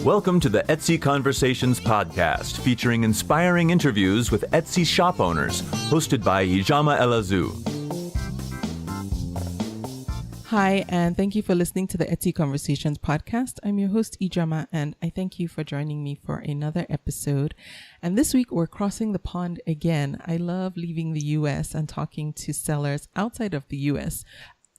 Welcome to the Etsy Conversations podcast, featuring inspiring interviews with Etsy shop owners, hosted by Ijama Elazu. Hi, and thank you for listening to the Etsy Conversations podcast. I'm your host, Ijama, and I thank you for joining me for another episode. And this week, we're crossing the pond again. I love leaving the US and talking to sellers outside of the US,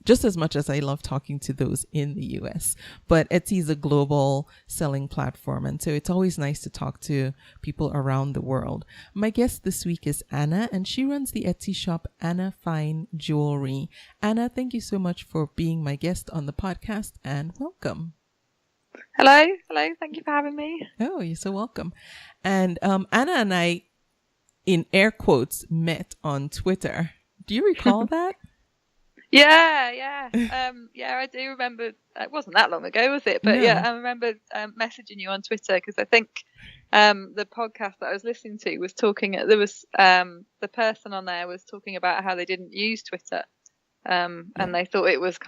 just as much as I love talking to those in the US. But Etsy is a global selling platform, and so it's always nice to talk to people around the world. My guest this week is Anna, and she runs the Etsy shop Anna Fine Jewellery. Anna, thank you so much for being my guest on the podcast, and welcome. Hello. Thank you for having me. Oh, you're so welcome. And Anna and I, in air quotes, met on Twitter. Do you recall that? Yeah. I do remember. It wasn't that long ago, was it? But No. yeah, I remember messaging you on Twitter because I think the podcast that I was listening to was talking. There was the person on there was talking about how they didn't use Twitter, and they thought it was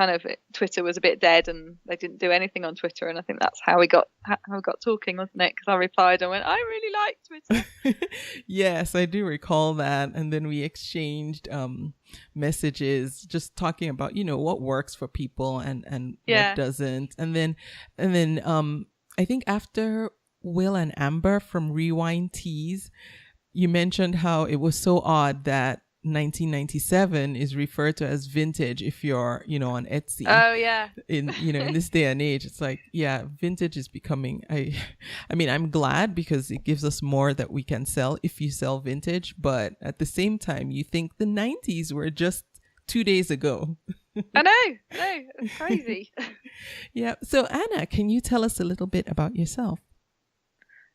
Twitter was a bit dead, and they didn't do anything on Twitter. And I think that's how we got talking, wasn't it? Because I replied and went, I really like Twitter. Yes, I do recall that. And then we exchanged messages just talking about, what works for people and what doesn't. And then I think after Will and Amber from Rewind Teas, you mentioned how it was so odd that 1997 is referred to as vintage if you're, on Etsy. Oh yeah. In this day and age, it's like, yeah, vintage is becoming, I mean, I'm glad because it gives us more that we can sell if you sell vintage. But at the same time, you think the 90s were just 2 days ago. I know, it's crazy. Yeah. So Anna, can you tell us a little bit about yourself?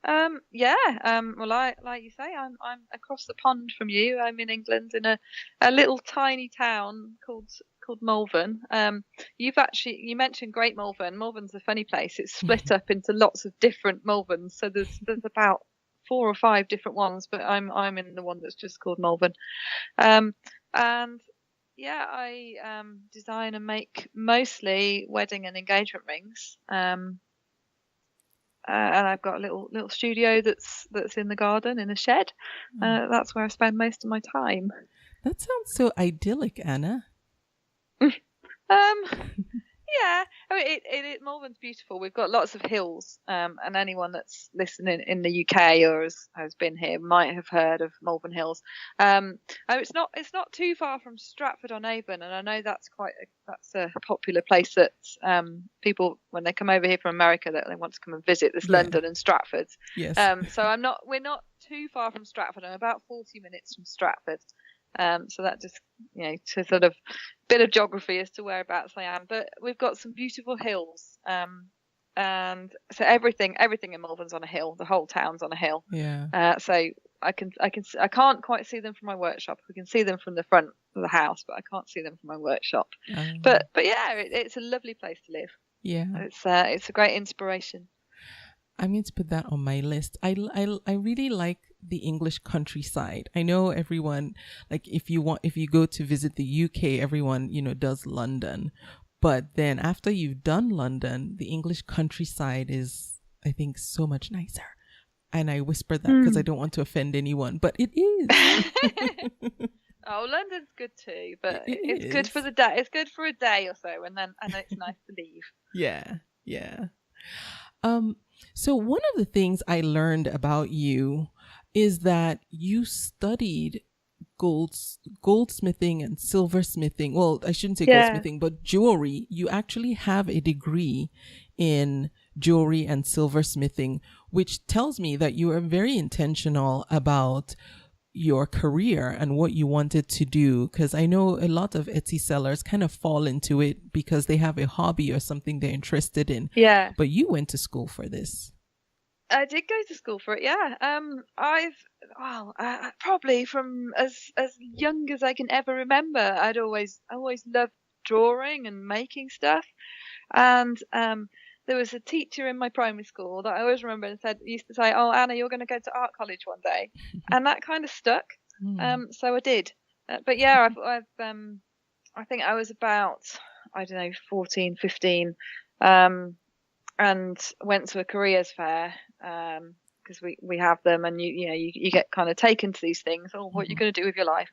Well, like you say, I'm across the pond from you. I'm in England in a little tiny town called Malvern. You mentioned Great Malvern. Malvern's a funny place. It's split up into lots of different Malverns. So there's about 4 or 5 different ones, but I'm in the one that's just called Malvern. I design and make mostly wedding and engagement rings. And I've got a little studio that's in the garden in a shed. That's where I spend most of my time. That sounds so idyllic, Anna. Yeah, I mean, Malvern's beautiful. We've got lots of hills, and anyone that's listening in the UK or has been here might have heard of Malvern Hills. It's not too far from Stratford-on-Avon, and I know that's a popular place that people, when they come over here from America, that they want to come and visit. This London and Stratford. Yes. So we're not too far from Stratford. I'm about 40 minutes from Stratford. So that just, to sort of bit of geography as to whereabouts I am. But we've got some beautiful hills. And so everything in Malvern's on a hill. The whole town's on a hill. Yeah. So I can't quite see them from my workshop. We can see them from the front of the house, but I can't see them from my workshop. But yeah, it's a lovely place to live. Yeah. It's a great inspiration. I'm going to put that on my list. I really like the English countryside. I know everyone, like if you go to visit the UK, everyone, does London. But then after you've done London, the English countryside is, I think, so much nicer. And I whisper that because I don't want to offend anyone, but it is. Oh, London's good too, but it's good for the day. It's good for a day or so, and then it's nice to leave. Yeah. So one of the things I learned about you is that you studied goldsmithing and silversmithing. Well, I shouldn't say goldsmithing, but jewelry. You actually have a degree in jewelry and silversmithing, which tells me that you are very intentional about your career and what you wanted to do. Because I know a lot of Etsy sellers kind of fall into it because they have a hobby or something they're interested in. Yeah. But you went to school for this. I did go to school for it, yeah. I've probably from as young as I can ever remember, I'd always loved drawing and making stuff. And there was a teacher in my primary school that I always remember and used to say, "Oh, Anna, you're going to go to art college one day," and that kind of stuck. So I did. But yeah, I think I was about 14, 15. and went to a careers fair, because we have them, and you get kind of taken to these things. Oh, what are you going to do with your life?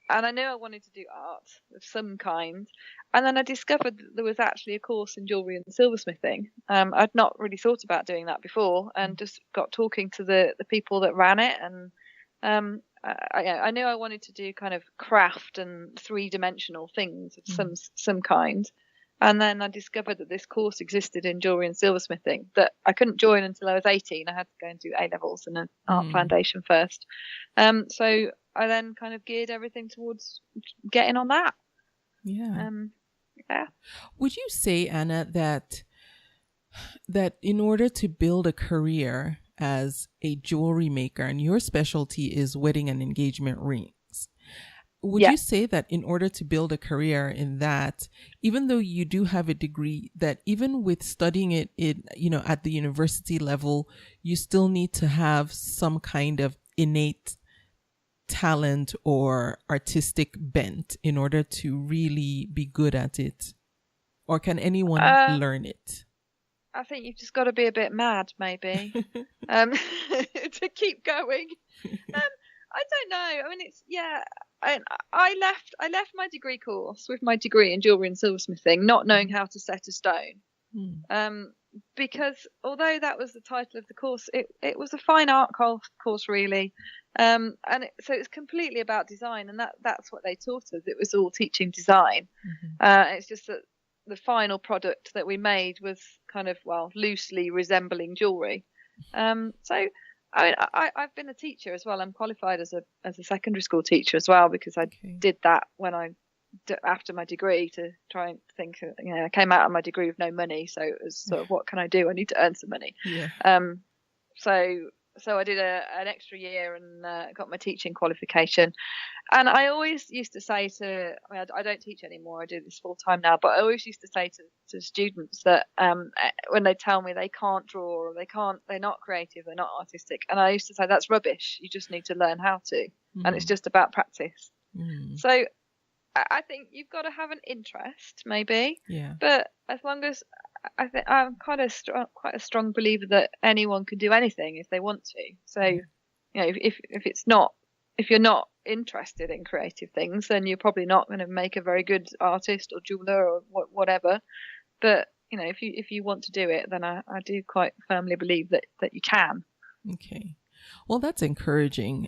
And I knew I wanted to do art of some kind. And then I discovered that there was actually a course in jewellery and silversmithing. I'd not really thought about doing that before, and just got talking to the people that ran it. And I knew I wanted to do kind of craft and three-dimensional things of some kind. And then I discovered that this course existed in jewellery and silversmithing that I couldn't join until I was 18. I had to go and do A-levels and an art foundation first. So I then kind of geared everything towards getting on that. Yeah. Yeah. Would you say, Anna, that in order to build a career as a jewelry maker, and your specialty is wedding and engagement rings, would you say that in order to build a career in that, even though you do have a degree, that even with studying it at the university level, you still need to have some kind of innate talent or artistic bent in order to really be good at it? Or can anyone learn it? I think you've just got to be a bit mad, maybe, to keep going. I don't know. I mean, I left my degree course with my degree in jewellery and silversmithing, not knowing how to set a stone. Because although that was the title of the course, it was a fine art course really. So it's completely about design, and that's what they taught us. It was all teaching design. It's just that the final product that we made was kind of, loosely resembling jewellery. So I mean, I've been a teacher as well. I'm qualified as a secondary school teacher as well, because I did that after my degree, to try and think. I came out of my degree with no money, so it was sort of, what can I do? I need to earn some money. So I did an extra year and got my teaching qualification. And I always used to say I don't teach anymore, I do this full time now, but I always used to say to students that when they tell me they can't draw, or they're not creative, they're not artistic, and I used to say that's rubbish, you just need to learn how to, and it's just about practice. So I think you've got to have an interest, maybe, but as long as, I think I'm quite a strong believer that anyone can do anything if they want to. So, if you're not interested in creative things, then you're probably not going to make a very good artist or jeweler or whatever. But if you want to do it, then I do quite firmly believe that you can. Okay, well, that's encouraging,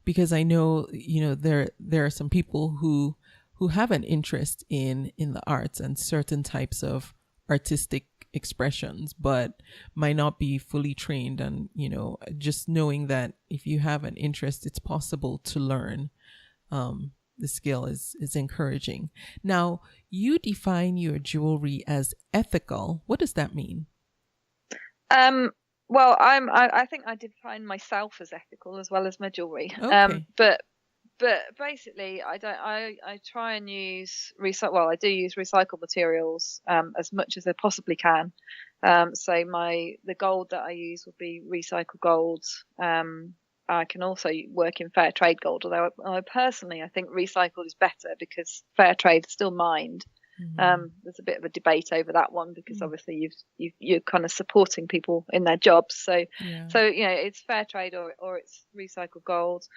because I know there are some people who have an interest in the arts and certain types of artistic expressions, but might not be fully trained. And just knowing that if you have an interest, it's possible to learn the skill is encouraging. Now, you define your jewelry as ethical. What does that mean? Well, I think I define myself as ethical as well as my jewelry. Okay. But basically, I try and use I do use recycled materials as much as I possibly can. So the gold that I use will be recycled gold. I can also work in fair trade gold, although I personally think recycled is better because fair trade is still mined. There's a bit of a debate over that one, because obviously you're kind of supporting people in their jobs. So it's fair trade or it's recycled gold.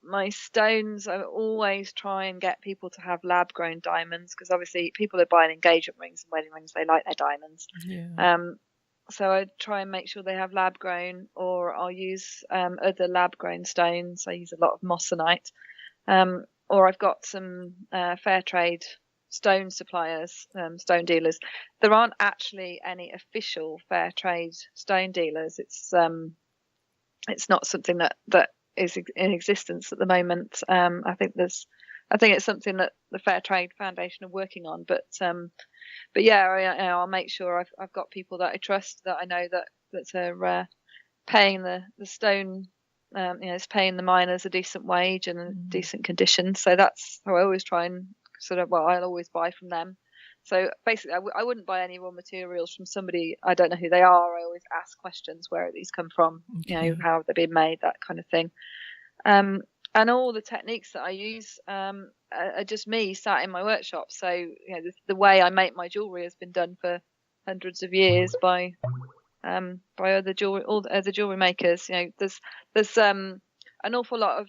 My stones, I always try and get people to have lab grown diamonds, because obviously people are buying engagement rings and wedding rings, they like their diamonds. So I try and make sure they have lab grown, or I'll use other lab grown stones. I use a lot of moissanite, or I've got some fair trade stone suppliers, stone dealers. There aren't actually any official fair trade stone dealers. It's not something that is in existence at the moment. I think it's something that the Fair Trade Foundation are working on. But I'll make sure I've got people that I trust, that I know that are paying the stone, it's paying the miners a decent wage and a decent condition. So that's how I always try and I'll always buy from them. So basically, I wouldn't buy any raw materials from somebody I don't know who they are. I always ask questions: where these come from? Okay. How have they been made? That kind of thing. And all the techniques that I use are just me sat in my workshop. So the way I make my jewelry has been done for hundreds of years by other jewelry makers. There's an awful lot of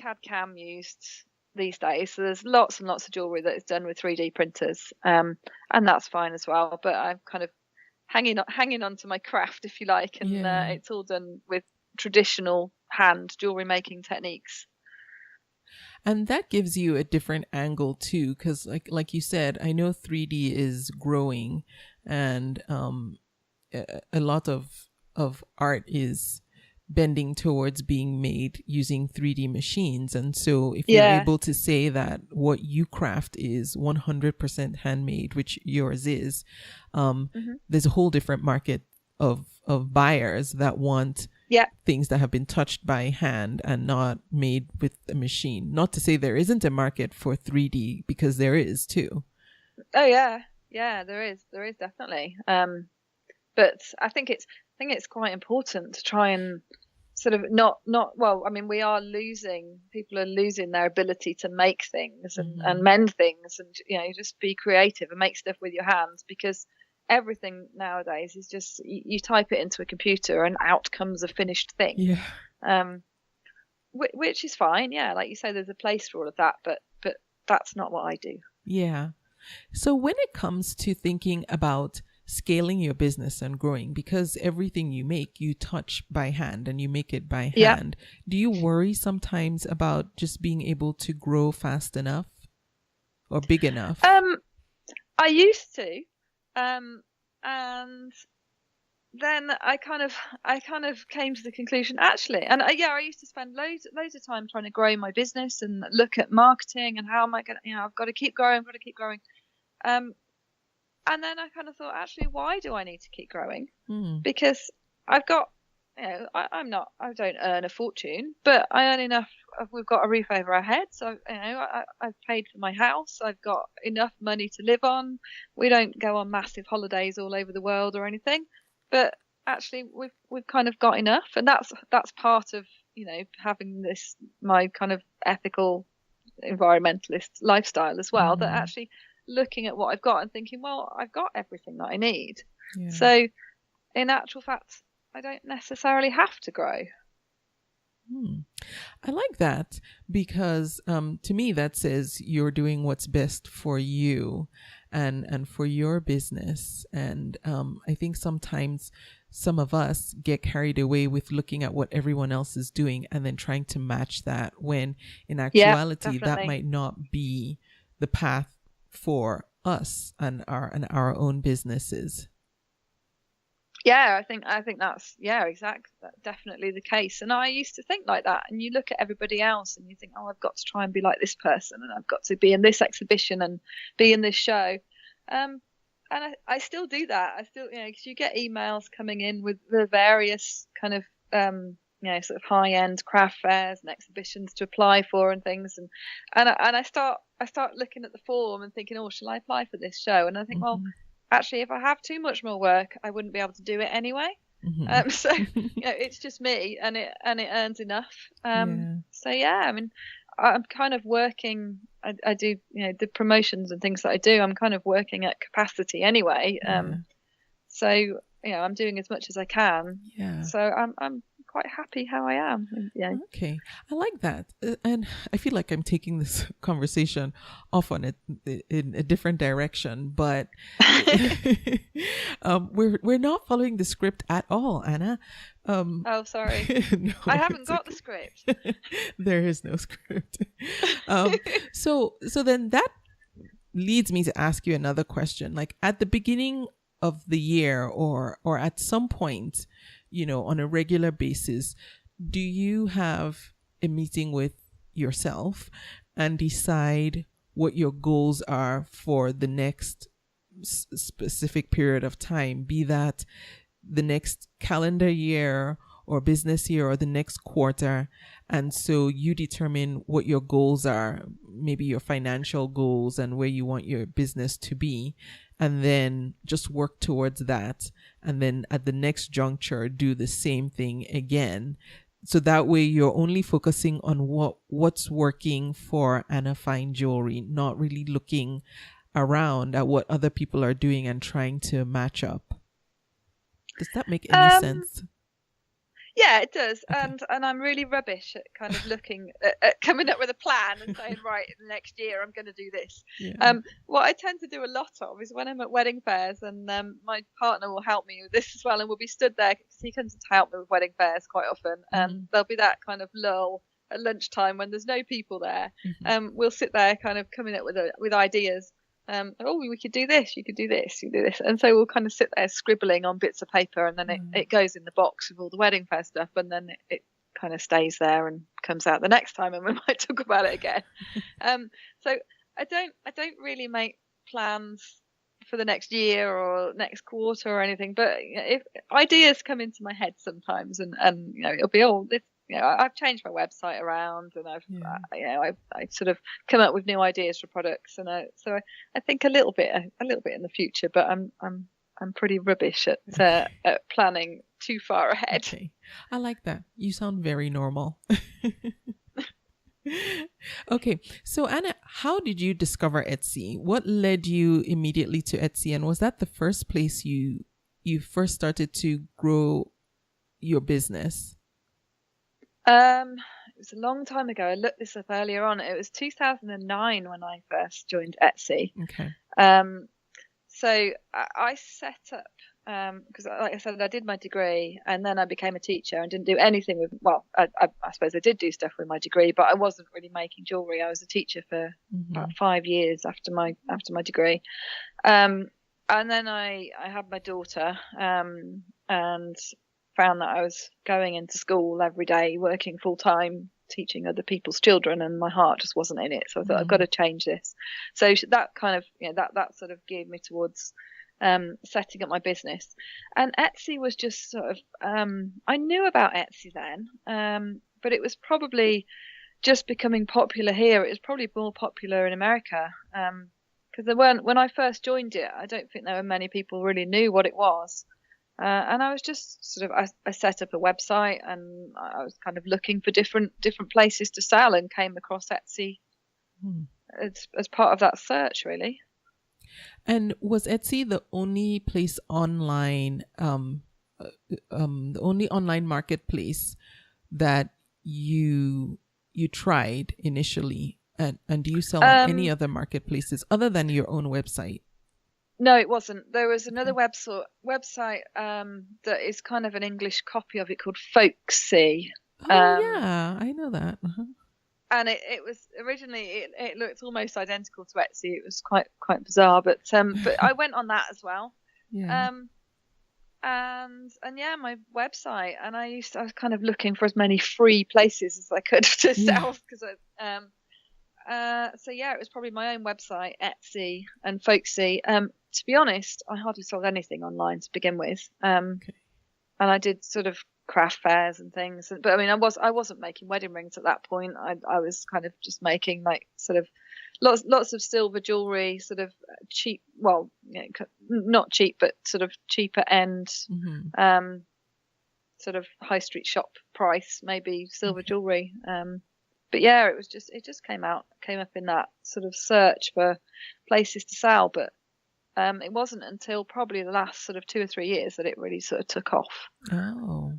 CAD/CAM used these days, so there's lots and lots of jewelry that is done with 3D printers, and that's fine as well. But I'm kind of hanging on to my craft, if you like, and it's all done with traditional hand jewelry making techniques. And that gives you a different angle too, because like you said, I know 3D is growing, and a lot of art is bending towards being made using 3D machines. And so if you're able to say that what you craft is 100% handmade, which yours is, there's a whole different market of buyers that want things that have been touched by hand and not made with a machine. Not to say there isn't a market for 3D, because there is too. Oh yeah, there is definitely. But I think it's quite important to try and sort of not well, I mean, people are losing their ability to make things and mend things, and just be creative and make stuff with your hands, because everything nowadays is just you type it into a computer and out comes a finished thing. Which is fine, like you say, there's a place for all of that, but that's not what I do. So when it comes to thinking about scaling your business and growing, because everything you make, you touch by hand and you make it by hand, do you worry sometimes about just being able to grow fast enough or big enough? I used to, and then I kind of came to the conclusion, actually, and I used to spend loads of time trying to grow my business and look at marketing and how am I going to, I've got to keep growing. And then I kind of thought, actually, why do I need to keep growing? Because I've got, I don't earn a fortune, but I earn enough. We've got a roof over our heads. So, I've paid for my house. I've got enough money to live on. We don't go on massive holidays all over the world or anything, but actually we've kind of got enough. And that's part of, having my kind of ethical environmentalist lifestyle as well, that actually looking at what I've got and thinking, well, I've got everything that I need. So in actual fact, I don't necessarily have to grow. I like that, because to me that says you're doing what's best for you and for your business. And I think sometimes some of us get carried away with looking at what everyone else is doing and then trying to match that, when in actuality that might not be the path for us and our own businesses. I think that's exactly, definitely the case. And I used to think like that, and you look at everybody else and you think, oh, I've got to try and be like this person, and I've got to be in this exhibition and be in this show, and I still do that. I still, because you get emails coming in with the various kind of sort of high-end craft fairs and exhibitions to apply for and things, and I start looking at the form and thinking, oh, shall I apply for this show? And I think, well, actually, if I have too much more work, I wouldn't be able to do it anyway. So it's just me, and it earns enough. I mean, I'm kind of working. I do the promotions and things that I do. I'm kind of working at capacity anyway. So I'm doing as much as I can. So I'm quite happy how I am. Okay, I like that, and I feel like I'm taking this conversation off on it in a different direction, but we're not following the script at all, Anna. Oh, sorry. No, I haven't got the script. There is no script. So then that leads me to ask you another question. Like at the beginning of the year, or at some point, on a regular basis, do you have a meeting with yourself and decide what your goals are for the next specific period of time, be that the next calendar year or business year or the next quarter? And so you determine what your goals are, maybe your financial goals and where you want your business to be, and then just work towards that. And then at the next juncture, do the same thing again. So that way you're only focusing on what's working for Anna Fine Jewelry, not really looking around at what other people are doing and trying to match up. Does that make any sense? Yeah, it does. Okay. And I'm really rubbish at kind of looking at coming up with a plan and saying, right, next year I'm going to do this. Yeah. What I tend to do a lot of is when I'm at wedding fairs, and my partner will help me with this as well, and we'll be stood there because he comes to help me with wedding fairs quite often. And there'll be that kind of lull at lunchtime when there's no people there. We'll sit there kind of coming up with ideas. We could do this, you could do this, you do this. And so we'll kind of sit there scribbling on bits of paper, and then it goes in the box with all the wedding fair stuff, and then it kind of stays there and comes out the next time, and we might talk about it again. So I don't really make plans for the next year or next quarter or anything, but if ideas come into my head sometimes, and it'll be all this. I've changed my website around, and I sort of come up with new ideas for products, and so I think a little bit in the future, but I'm pretty rubbish at planning too far ahead. Okay. I like that. You sound very normal. Okay. So Anna, how did you discover Etsy? What led you immediately to Etsy, and was that the first place you first started to grow your business? It was a long time ago. I looked this up earlier on. It was 2009 when I first joined Etsy. Okay. So I set up, because like I said, I did my degree, and then I became a teacher and didn't do anything with, I suppose I did do stuff with my degree, but I wasn't really making jewellery. I was a teacher for about 5 years after my degree. And then I had my daughter, and found that I was going into school every day, working full time, teaching other people's children, and my heart just wasn't in it. So I thought, I've got to change this. So that kind of, that sort of geared me towards setting up my business. And Etsy was just sort of, I knew about Etsy then, but it was probably just becoming popular here. It was probably more popular in America, because there weren't, when I first joined it, I don't think there were many people really knew what it was. And I was just sort of, I set up a website, and I was kind of looking for different places to sell, and came across Etsy as part of that search, really. And was Etsy the only place online, the only online marketplace that you tried initially? And do you sell on any other marketplaces other than your own website? No, it wasn't. There was another website that is kind of an English copy of it called Folksy. Yeah, I know that. And it was originally, it looked almost identical to Etsy. It was quite bizarre, but I went on that as well. Yeah. And yeah, my website, and I was kind of looking for as many free places as I could to sell, because so yeah, it was probably my own website, Etsy and Folksy. To be honest, I hardly sold anything online to begin with. And I did sort of craft fairs and things, but I mean, I wasn't making wedding rings at that point. I was kind of just making like sort of lots of silver jewelry, sort of cheap, well, not cheap, but sort of cheaper end, sort of high street shop price, maybe silver jewelry. But yeah, it just came up in that sort of search for places to sell. But it wasn't until probably the last sort of 2 or 3 years that it really sort of took off. Oh,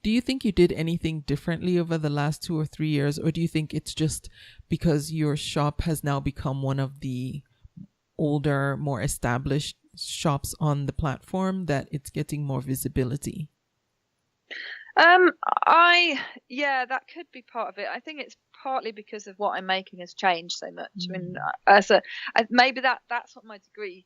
do you think you did anything differently over the last 2 or 3 years? Or do you think it's just because your shop has now become one of the older, more established shops on the platform that it's getting more visibility? That could be part of it. I think it's partly because of what I'm making has changed so much. I mean, maybe that's what my degree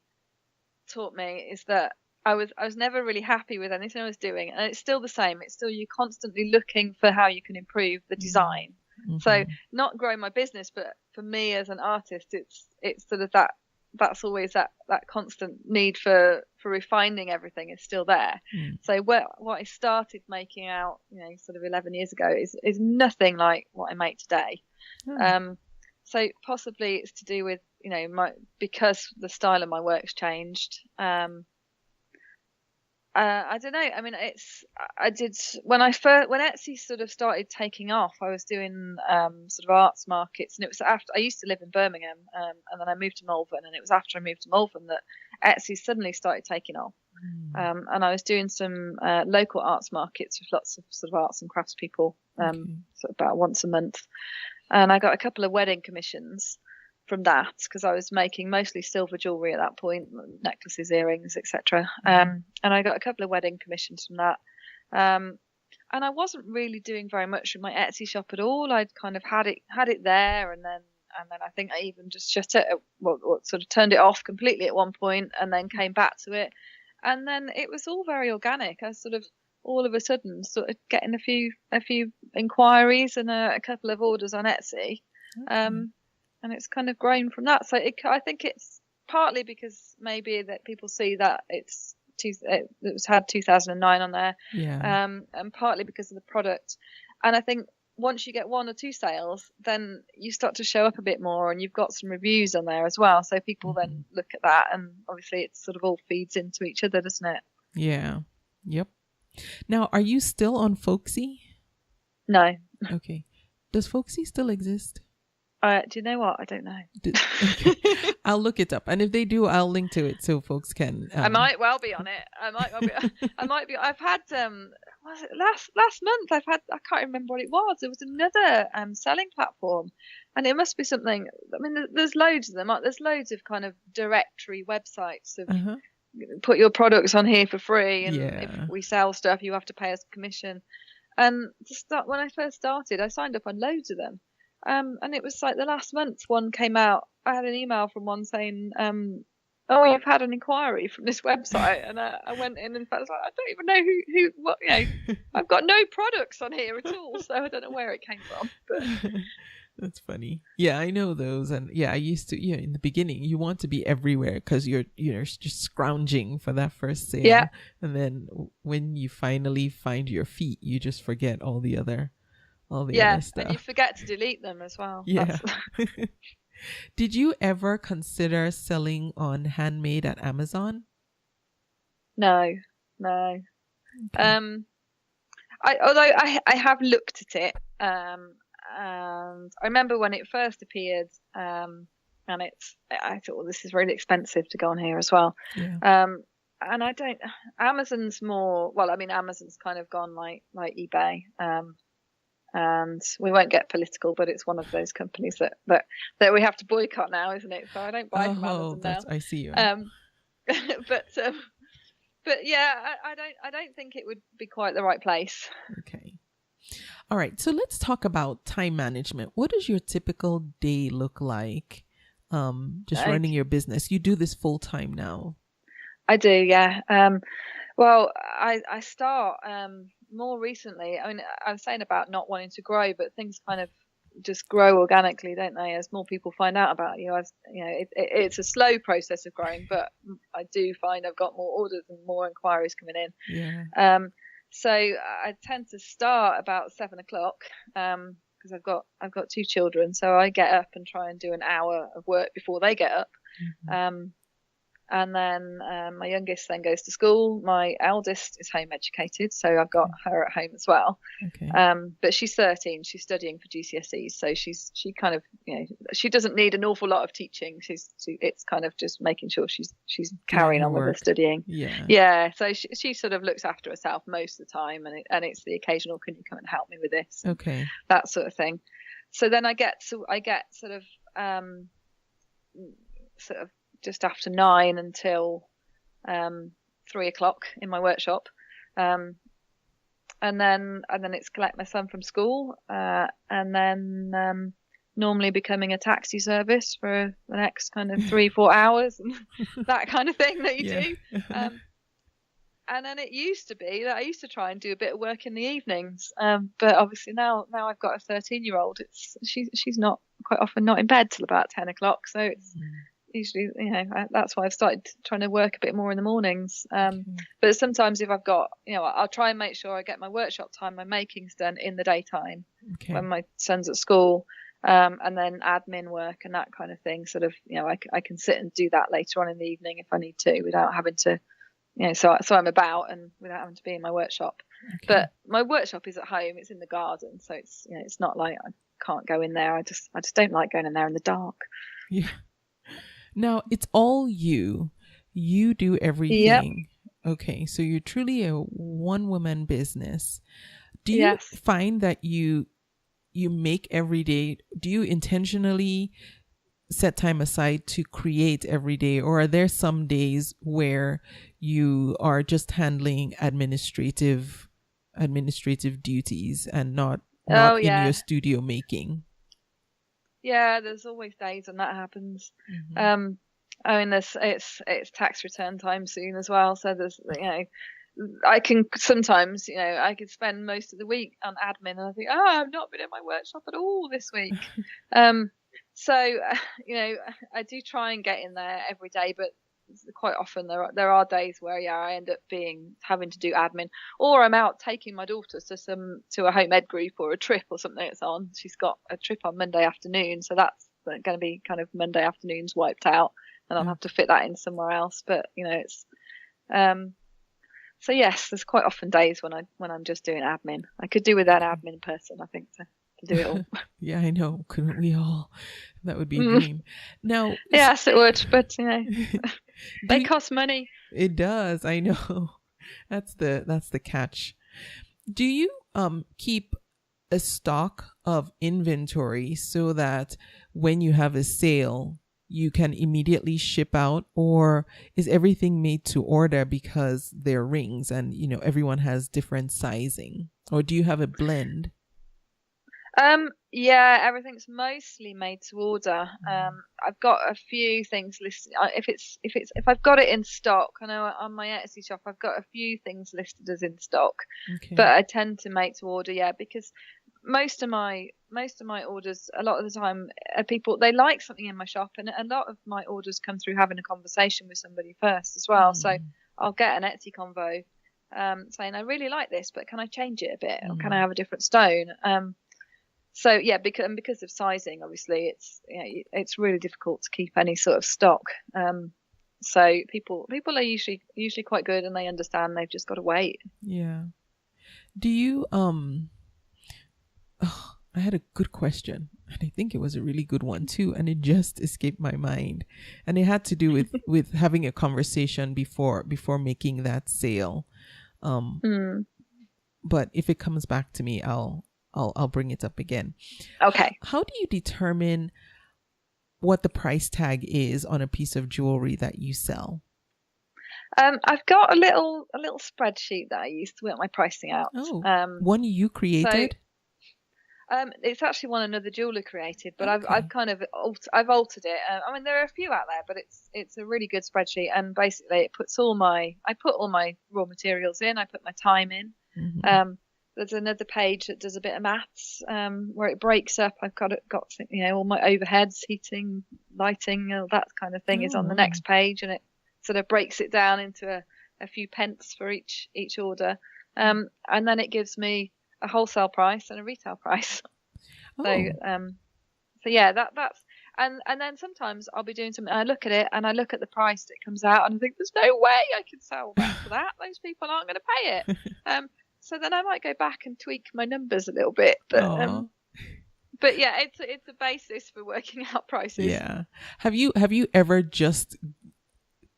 taught me, is that I was never really happy with anything I was doing, and it's still the same. It's still, you're constantly looking for how you can improve the design. So not growing my business, but for me as an artist, it's sort of that's always that constant need for refining everything is still there. So what I started making out, sort of 11 years ago is nothing like what I make today. So possibly it's to do with, because the style of my work's changed. I don't know. I mean, I did when Etsy sort of started taking off. I was doing sort of arts markets, and it was after I used to live in Birmingham, and then I moved to Malvern, and it was after I moved to Malvern that Etsy suddenly started taking off. And I was doing some local arts markets with lots of sort of arts and crafts people, sort of about once a month, and I got a couple of wedding commissions from that because I was making mostly silver jewellery at that point, necklaces, earrings, etc. And I got a couple of wedding commissions from that. And I wasn't really doing very much with my Etsy shop at all. I'd kind of had it there, and then I think I even just shut it, sort of turned it off completely at one point, and then came back to it. And then it was all very organic. I sort of all of a sudden sort of getting a few inquiries and a couple of orders on Etsy. And it's kind of grown from that. So I think it's partly because maybe that people see that it was had 2009 on there, and partly because of the product. And I think once you get one or two sales, then you start to show up a bit more, and you've got some reviews on there as well. So people then look at that, and obviously it sort of all feeds into each other, doesn't it? Yeah. Yep. Now, are you still on Folksy? No. Okay. Does Folksy still exist? Do you know what? I don't know. Okay. I'll look it up, and if they do, I'll link to it so folks can. I might well be on it. I might be. I've had was it last month? I can't remember what it was. There was another selling platform, and it must be something. I mean, there's loads of them. There's loads of kind of directory websites of put your products on here for free, and if we sell stuff, you have to pay us a commission. And when I first started, I signed up on loads of them. And it was like the last month one came out. I had an email from one saying, "Oh, you've had an inquiry from this website," and I went in and I was like, "I don't even know what I've got no products on here at all, so I don't know where it came from." But that's funny. Yeah, I know those, and I used to. Yeah, in the beginning, you want to be everywhere because you're just scrounging for that first sale. Yeah, and then when you finally find your feet, you just forget all the other stuff. And you forget to delete them as well. Yeah. Did you ever consider selling on Handmade at Amazon? No. Okay. Although I have looked at it, and I remember when it first appeared, and I thought, well, this is really expensive to go on here as well. Yeah. And Amazon's more, well, I mean, Amazon's kind of gone like eBay. And we won't get political, but it's one of those companies that we have to boycott now, isn't it? So I don't buy from Amazon now. I see you. But yeah, I don't think it would be quite the right place. Okay. All right. So let's talk about time management. What does your typical day look like? Just running your business. You do this full time now. I do, yeah. Well, I start more recently. I mean, I was saying about not wanting to grow, but things kind of just grow organically, don't they? As more people find out about you, it's a slow process of growing, but I do find I've got more orders and more inquiries coming in. Yeah. So I tend to start about 7 o'clock because I've got two children, so I get up and try and do an hour of work before they get up. And then my youngest then goes to school. My eldest is home educated, so I've got her at home as well. Okay. But she's 13. She's studying for GCSEs, so she kind of she doesn't need an awful lot of teaching. It's kind of just making sure she's carrying on with her studying. Yeah. So she sort of looks after herself most of the time, and it's the occasional, can you come and help me with this? Okay. That sort of thing. So then I get sort of just after 9 until 3 o'clock in my workshop, and then it's collect my son from school, and then normally becoming a taxi service for the next kind of 3-4 hours, and that kind of thing that you do. And then it used to be that I used to try and do a bit of work in the evenings, but obviously now I've got a 13-year-old. She's not quite often not in bed till about 10 o'clock, so it's usually, that's why I've started trying to work a bit more in the mornings. But sometimes if I've got, I'll try and make sure I get my workshop time, my makings done in the daytime when my son's at school, and then admin work and that kind of thing. Sort of, I can sit and do that later on in the evening if I need to, without having to, so I'm about and without having to be in my workshop. Okay. But my workshop is at home. It's in the garden, so it's it's not like I can't go in there. I just don't like going in there in the dark. Yeah. Now it's all you. You do everything. Yep. Okay, so you're truly a one-woman business. Do you find that you make every day? Do you intentionally set time aside to create every day, or are there some days where you are just handling administrative duties and not in your studio making? Yeah, there's always days when that happens. Mm-hmm. I mean, it's tax return time soon as well, so there's I can sometimes I could spend most of the week on admin, and I think, I've not been in my workshop at all this week. So I do try and get in there every day, but quite often there are days where I end up having to do admin, or I'm out taking my daughter to a home ed group or a trip or something that's on. She's got a trip on Monday afternoon, so that's going to be kind of Monday afternoons wiped out, and I'll have to fit that in somewhere else. But it's so yes, there's quite often days when I'm just doing admin. I could do with that admin person, I think, to do it all. Yeah, I know. Couldn't we all? That would be a dream. Now, yes, it would, but they cost money. It does. I know. That's the catch. Do you keep a stock of inventory so that when you have a sale, you can immediately ship out, or is everything made to order because they're rings and everyone has different sizing, or do you have a blend? Yeah, everything's mostly made to order. I've got a few things listed. If I've got it in stock, I know on my Etsy shop I've got a few things listed as in stock, but I tend to make to order. Yeah, because most of my orders, a lot of the time, people, they like something in my shop, and a lot of my orders come through having a conversation with somebody first as well. So I'll get an Etsy convo saying, I really like this, but can I change it a bit, or can I have a different stone? So yeah, because of sizing, obviously, it's really difficult to keep any sort of stock. So people are usually quite good, and they understand they've just got to wait. Yeah. Do you I had a good question, and I think it was a really good one too, and it just escaped my mind, and it had to do with having a conversation before making that sale. But if it comes back to me, I'll bring it up again. Okay. How do you determine what the price tag is on a piece of jewelry that you sell? I've got a little spreadsheet that I use to work my pricing out. One you created? So, it's actually one another jeweler created, but okay. I've kind of altered it. I mean, there are a few out there, but it's a really good spreadsheet, and basically I put all my raw materials in. I put my time in. Mm-hmm. There's another page that does a bit of maths, where it breaks up. I've got all my overheads, heating, lighting, all that kind of thing is on the next page, and it sort of breaks it down into a few pence for each order, and then it gives me a wholesale price and a retail price. So yeah, that's and then sometimes I'll be doing something, and I look at it and I look at the price that comes out, and I think there's no way I can sell that for that. Those people aren't going to pay it. So then I might go back and tweak my numbers a little bit, but yeah, it's a basis for working out prices. Yeah. Have you ever just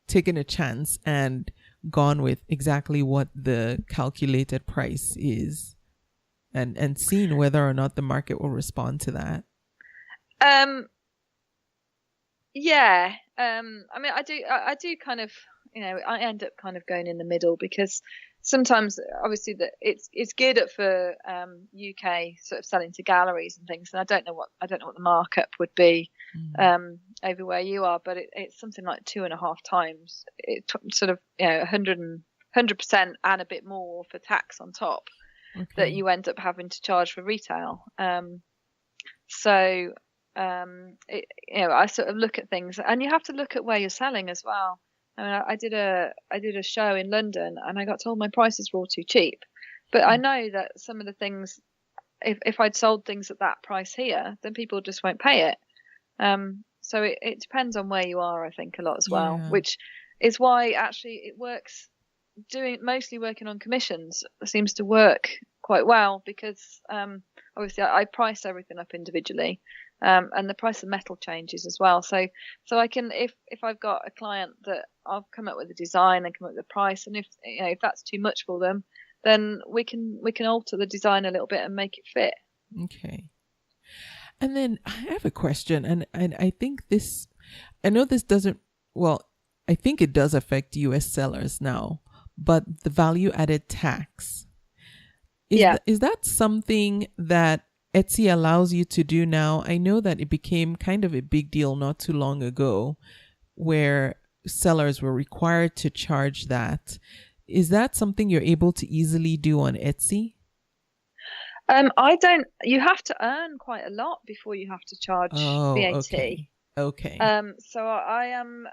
taken a chance and gone with exactly what the calculated price is, and seen whether or not the market will respond to that? Yeah. I mean, I do kind of, I end up kind of going in the middle, because sometimes obviously that it's geared up for UK sort of selling to galleries and things, and I don't know what the markup would be over where you are, but it's something like 2.5 times. It sort of 100% and a bit more for tax on top that you end up having to charge for retail. So I sort of look at things, and you have to look at where you're selling as well. I mean, I did a show in London, and I got told my prices were all too cheap. But I know that some of the things, if I'd sold things at that price here, then people just won't pay it. So it depends on where you are, I think, a lot as well, which is why actually it works mostly working on commissions seems to work quite well because obviously I price everything up individually, and the price of metal changes as well. So I can, if I've got a client that I'll come up with a design and come up with a price, and if that's too much for them, then we can alter the design a little bit and make it fit. Okay. And then I have a question, and I think this, I know this doesn't, well, I think it does affect US sellers now, but the value added tax. Is that something that Etsy allows you to do now? I know that it became kind of a big deal not too long ago where sellers were required to charge that. Is that something you're able to easily do on Etsy? You have to earn quite a lot before you have to charge VAT. Okay. So I am,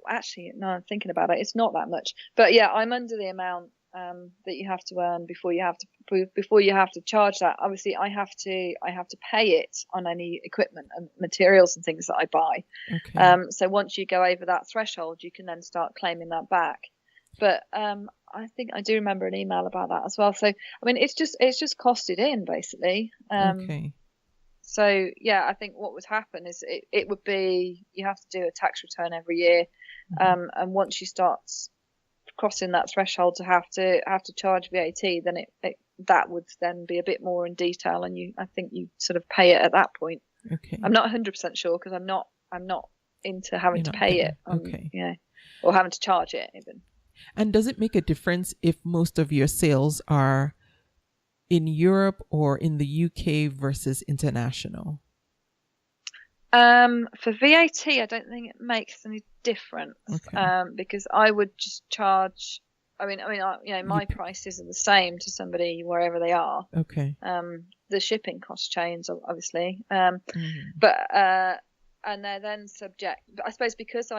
actually, no, I'm thinking about it. It's not that much, but yeah, I'm under the amount, that you have to earn before you have to charge that. Obviously I have to pay it on any equipment and materials and things that I buy. Okay. So once you go over that threshold, you can then start claiming that back. But I think I do remember an email about that as well. So I mean, it's just costed in basically. Okay. So yeah, I think what would happen is it would be, you have to do a tax return every year, and once you start crossing that threshold to have to charge VAT, then that would then be a bit more in detail, and I think you sort of pay it at that point. Okay. I'm not 100% sure because I'm not into having to pay it. Okay. Yeah, or having to charge it even. And does it make a difference if most of your sales are in Europe or in the UK versus international? For VAT, I don't think it makes any difference. Okay. Because I would just charge. I mean, my prices are the same to somebody wherever they are. Okay. The shipping cost change, obviously. But and they're then subject. But I suppose because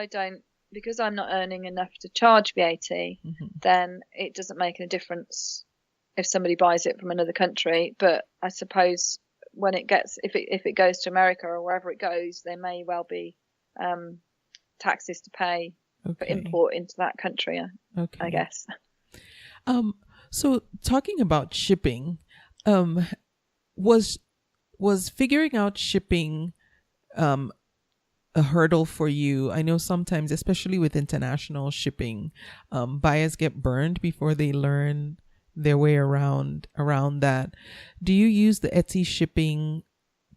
I'm not earning enough to charge VAT, then it doesn't make any difference if somebody buys it from another country. But I suppose when if it goes to America or wherever it goes, there may well be taxes to pay for import into that country. I guess. So talking about shipping, was figuring out shipping a hurdle for you? I know sometimes, especially with international shipping, buyers get burned before they learn their way around that. Do you use the Etsy shipping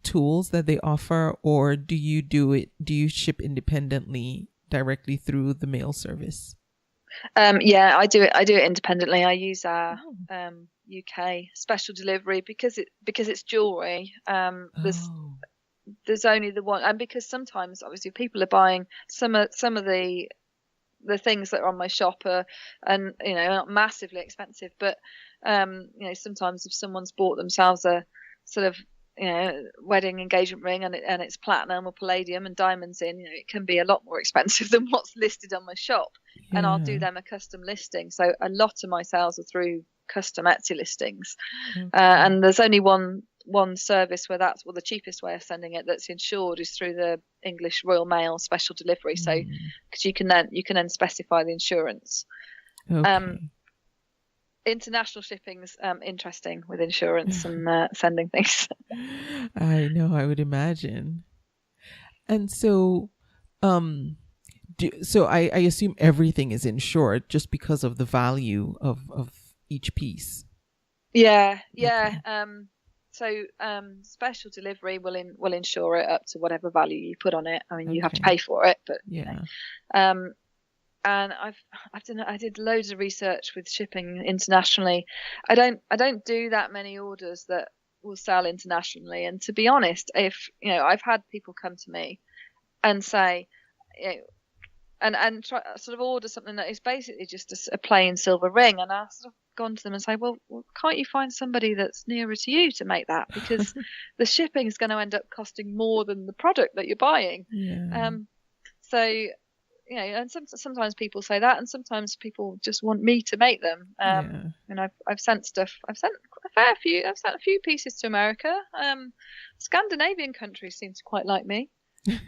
tools that they offer, or do you ship independently directly through the mail service? Yeah, I do it independently. I use our UK special delivery because it's jewellery. There's only the one, and because sometimes obviously people are buying some of the things that are on my shop and not massively expensive, but sometimes if someone's bought themselves a sort of wedding engagement ring and it's platinum or palladium and diamonds in, it can be a lot more expensive than what's listed on my shop. Yeah. And I'll do them a custom listing. So a lot of my sales are through custom Etsy listings. And there's only one service where that's the cheapest way of sending it that's insured is through the English Royal Mail special delivery. So because you can then specify the insurance. International shipping's interesting with insurance and sending things. I know, I would imagine. And so I assume everything is insured just because of the value of each piece. Yeah. So special delivery will insure it up to whatever value you put on it. I mean, you have to pay for it, but yeah. And I did loads of research with shipping internationally. I don't do that many orders that will sell internationally. And to be honest, if I've had people come to me and say, and try sort of order something that is basically just a plain silver ring, and I sort of gone to them and say, well, can't you find somebody that's nearer to you to make that, because the shipping is going to end up costing more than the product that you're buying. So and sometimes people say that, and sometimes people just want me to make them. And I've sent stuff. I've sent a few pieces to America. Scandinavian countries seem to quite like me.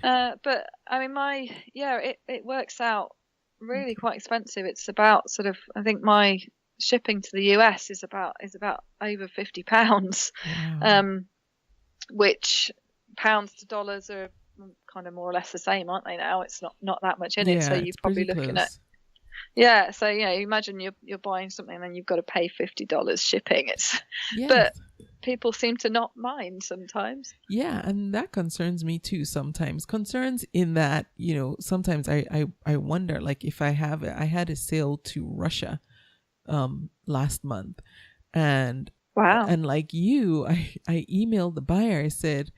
But I mean, it works out really quite expensive. It's about sort of, I think my shipping to the US is about over £50, Wow. which pounds to dollars are kind of more or less the same, aren't they now? It's not that much in it, so Yeah, you're it's probably pretty looking at, close. yeah. So you imagine you're buying something and then you've got to pay $50 shipping. But Yes. people seem to not mind sometimes. Yeah, and that concerns me too sometimes. Concerns in that, sometimes I wonder, like, if I had a sale to Russia last month, and Wow. like you, I emailed the buyer. I said,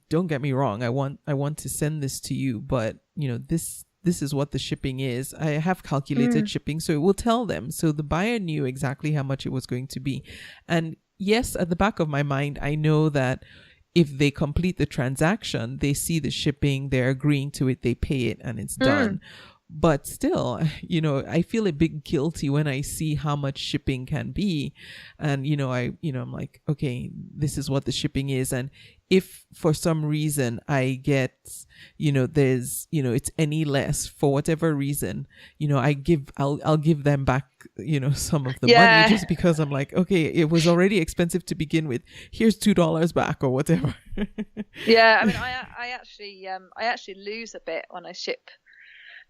don't get me wrong, I want to send this to you, but this is what the shipping is. I have calculated shipping, so it will tell them. So the buyer knew exactly how much it was going to be. And yes, at the back of my mind, I know that if they complete the transaction, they see the shipping, they're agreeing to it, they pay it, and it's done. But still, I feel a bit guilty when I see how much shipping can be. And, I'm like, okay, this is what the shipping is. And if for some reason I get, there's, it's any less for whatever reason, I'll give them back, some of the money, just because I'm like, okay, it was already expensive to begin with. Here's $2 back or whatever. Yeah. I mean, I actually lose a bit when I ship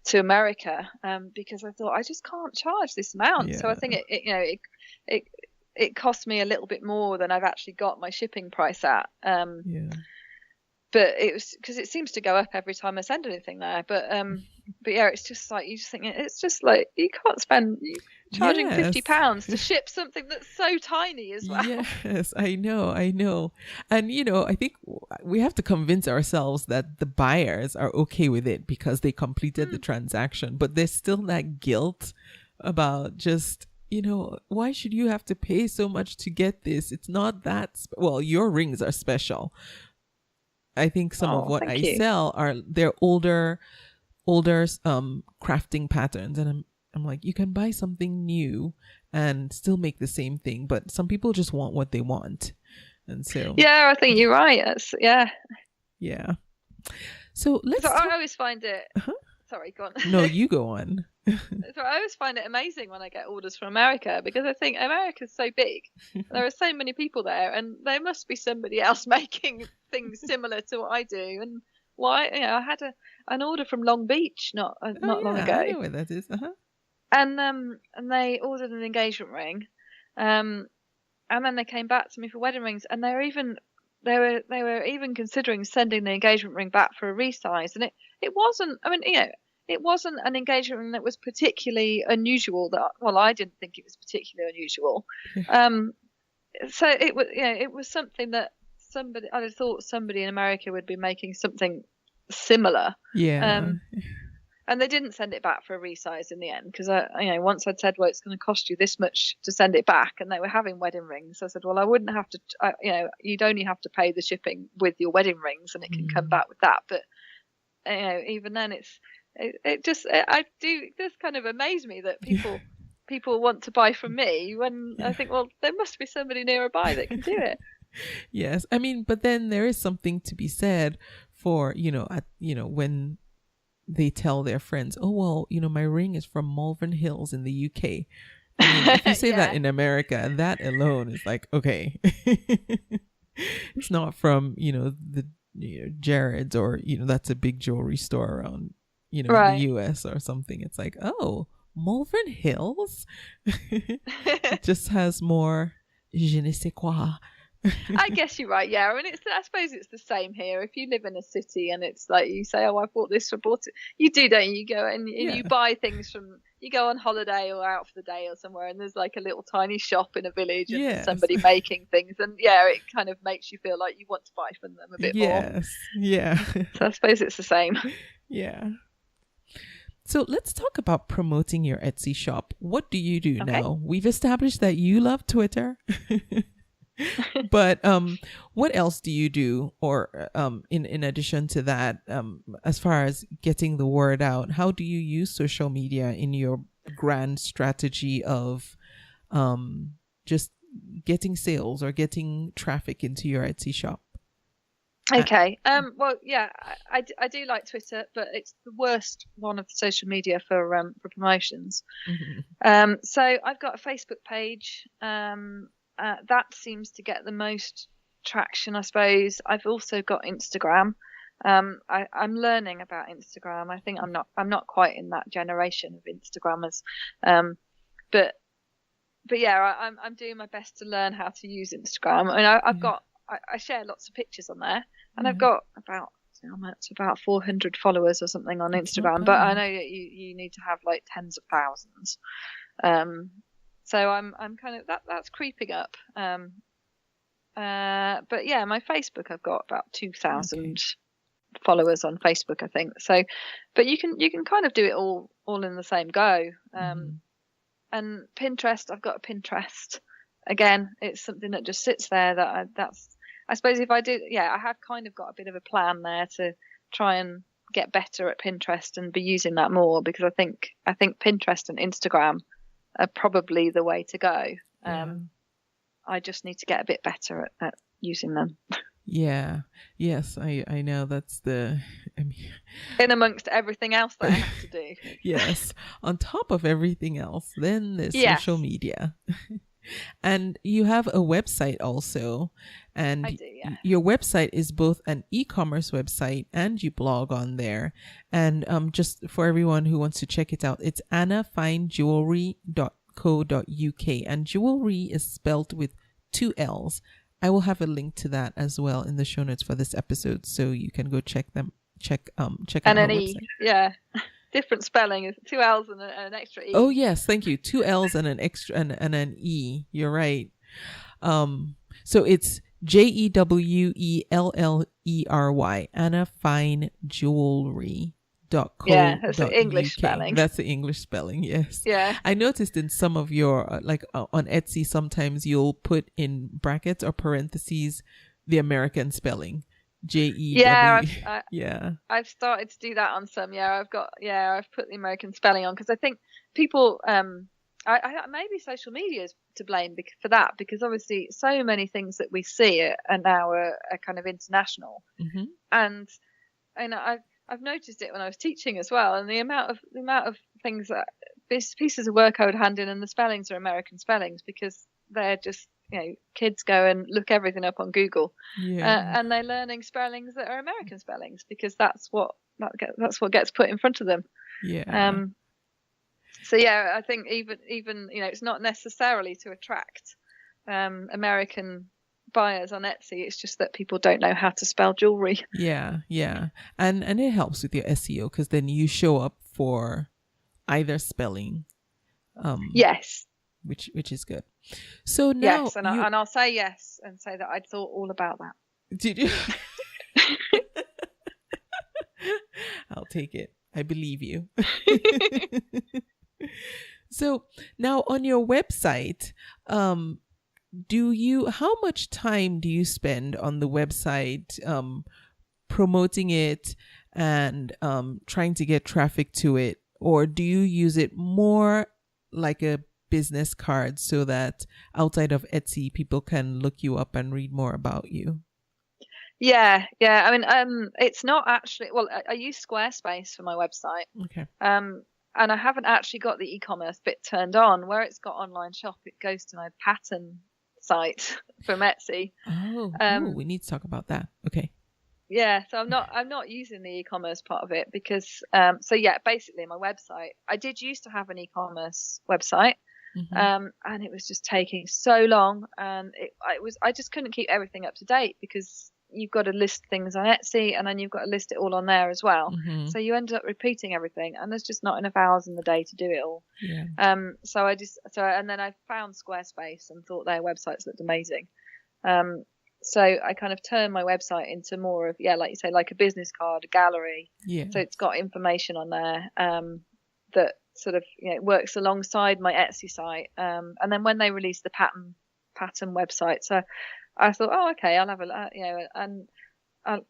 to America, because I thought I just can't charge this amount. Yeah. So I think it cost me a little bit more than I've actually got my shipping price at. Yeah. But it was because it seems to go up every time I send anything there. But yeah, it's just like you just think it's just like you can't spend charging £50 to ship something that's so tiny as well. Yes, I know. And, I think we have to convince ourselves that the buyers are okay with it because they completed the transaction. But there's still that guilt about just, why should you have to pay so much to get this? It's not that, well, your rings are special. I think some of what I sell they're older crafting patterns, and I'm like, you can buy something new and still make the same thing, but some people just want what they want. And so yeah, I think you're right. Yeah. So I always find it sorry, go on. No, you go on. So I always find it amazing when I get orders from America, because I think America's so big. There are so many people there, and there must be somebody else making things similar to what I do. And why? I had an order from Long Beach not long ago. I know where that is. And they ordered an engagement ring, and then they came back to me for wedding rings, and they were even considering sending the engagement ring back for a resize, and it wasn't. I mean, it wasn't an engagement ring that was particularly unusual. I didn't think it was particularly unusual. So it was something that I'd have thought somebody in America would be making something similar. Yeah. And they didn't send it back for a resize in the end, because once I'd said, well, it's going to cost you this much to send it back, and they were having wedding rings. I said, well, I wouldn't have to. You'd only have to pay the shipping with your wedding rings, and it can come back with that. But even then, it does kind of amaze me that people want to buy from me, when I think, well, there must be somebody nearby that can do it. Yes, I mean, but then there is something to be said for when they tell their friends, oh, well, my ring is from Malvern Hills in the UK. I mean, if you say that in America, that alone is like, okay. It's not from, the Jared's, or, that's a big jewelry store around, right. the US or something. It's like, oh, Malvern Hills? It just has more je ne sais quoi. I guess you're right. Yeah, I mean, I suppose it's the same here. If you live in a city and it's like you say, "Oh, I bought this, I bought it," you do, don't you? You go and you buy things from. You go on holiday or out for the day or somewhere, and there's like a little tiny shop in a village, and there's somebody making things, and it kind of makes you feel like you want to buy from them a bit more. Yes, yeah. So I suppose it's the same. Yeah. So let's talk about promoting your Etsy shop. What do you do now? We've established that you love Twitter. But what else do you do, or in addition to that, as far as getting the word out? How do you use social media in your grand strategy of just getting sales or getting traffic into your Etsy shop? Okay. Well, yeah, I do like Twitter, but it's the worst one of the social media for promotions. So I've got a Facebook page. That seems to get the most traction, I suppose. I've also got Instagram. I'm learning about Instagram. I think I'm not quite in that generation of Instagrammers. But yeah, I'm doing my best to learn how to use Instagram. I mean, I share lots of pictures on there, and I've got about 400 followers or something on Instagram. But I know that you need to have like tens of thousands. So I'm kind of that's creeping up. But yeah, my Facebook, I've got about 2,000 followers on Facebook, I think. So, but you can kind of do it all in the same go. And Pinterest, I've got a Pinterest. Again, it's something that just sits there. I suppose if I did, I have kind of got a bit of a plan there to try and get better at Pinterest and be using that more, because I think Pinterest and Instagram are probably the way to go. I just need to get a bit better at using them. Yeah. Yes, I know that's in amongst everything else that I have to do. Yes. On top of everything else, then there's social media. And you have a website also. And I do, yeah. Your website is both an e-commerce website and you blog on there. And just for everyone who wants to check it out, it's annafindjewellery.co.uk, and jewelry is spelled with 2 L's. I will have a link to that as well in the show notes for this episode, so you can go check out her website. Yeah. Different spelling, is 2 L's and an extra E. Oh yes, thank you. 2 L's and an extra and an E. You're right. So it's Jewellery, Anna Fine Jewellery. Yeah, that's the English spelling. That's the English spelling, yes. Yeah. I noticed in some of your, on Etsy, sometimes you'll put in brackets or parentheses the American spelling. J-E-W. Yeah, I've started to do that on some. I've put the American spelling on, because I think people, maybe social media is to blame for that, because obviously so many things that we see are now are kind of international. And I've noticed it when I was teaching as well, and the amount of things that pieces of work I would hand in, and the spellings are American spellings, because they're just, kids go and look everything up on Google, and they're learning spellings that are American spellings, because that's what gets put in front of them. So I think even it's not necessarily to attract American buyers on Etsy. It's just that people don't know how to spell jewelry. And it helps with your SEO, because then you show up for either spelling. Yes. Which is good. So now, yes, and I'll say yes and say that I'd thought all about that. Did you? I'll take it. I believe you. So now on your website, how much time do you spend on the website promoting it and trying to get traffic to it? Or do you use it more like a business card, so that outside of Etsy, people can look you up and read more about you? I mean, it's not actually, well, I use Squarespace for my website. Okay. And I haven't actually got the e-commerce bit turned on. Where it's got online shop, it goes to my pattern site from Etsy. We need to talk about that. Okay. Yeah, so I'm not using the e-commerce part of it, because basically my website, I did used to have an e-commerce website. And it was just taking so long, and I just couldn't keep everything up to date, because you've got to list things on Etsy, and then you've got to list it all on there as well. So you end up repeating everything, and there's just not enough hours in the day to do it all. And then I found Squarespace and thought their websites looked amazing. So I kind of turned my website into more of, like you say, like a business card, a gallery. So it's got information on there that sort of works alongside my Etsy site. And then when they released the pattern website, so I thought, I'll have a and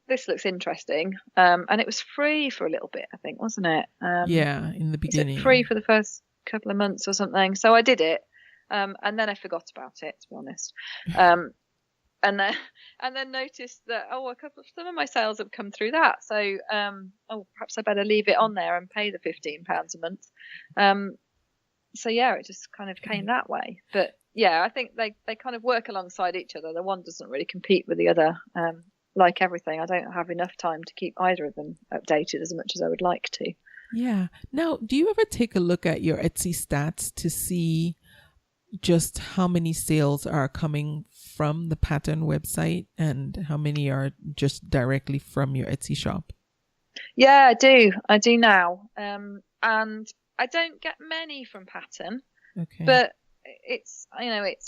this looks interesting. And it was free for a little bit, I think, wasn't it? In the beginning. Free for the first couple of months or something. So I did it, and then I forgot about it, to be honest. and then noticed that some of my sales have come through that. So perhaps I better leave it on there and pay the £15 a month. So yeah, it just kind of came that way. But yeah, I think they kind of work alongside each other. The one doesn't really compete with the other. Like everything, I don't have enough time to keep either of them updated as much as I would like to. Yeah. Now, do you ever take a look at your Etsy stats to see just how many sales are coming from the pattern website and how many are just directly from your Etsy shop? Yeah, I do now. And I don't get many from pattern, but it's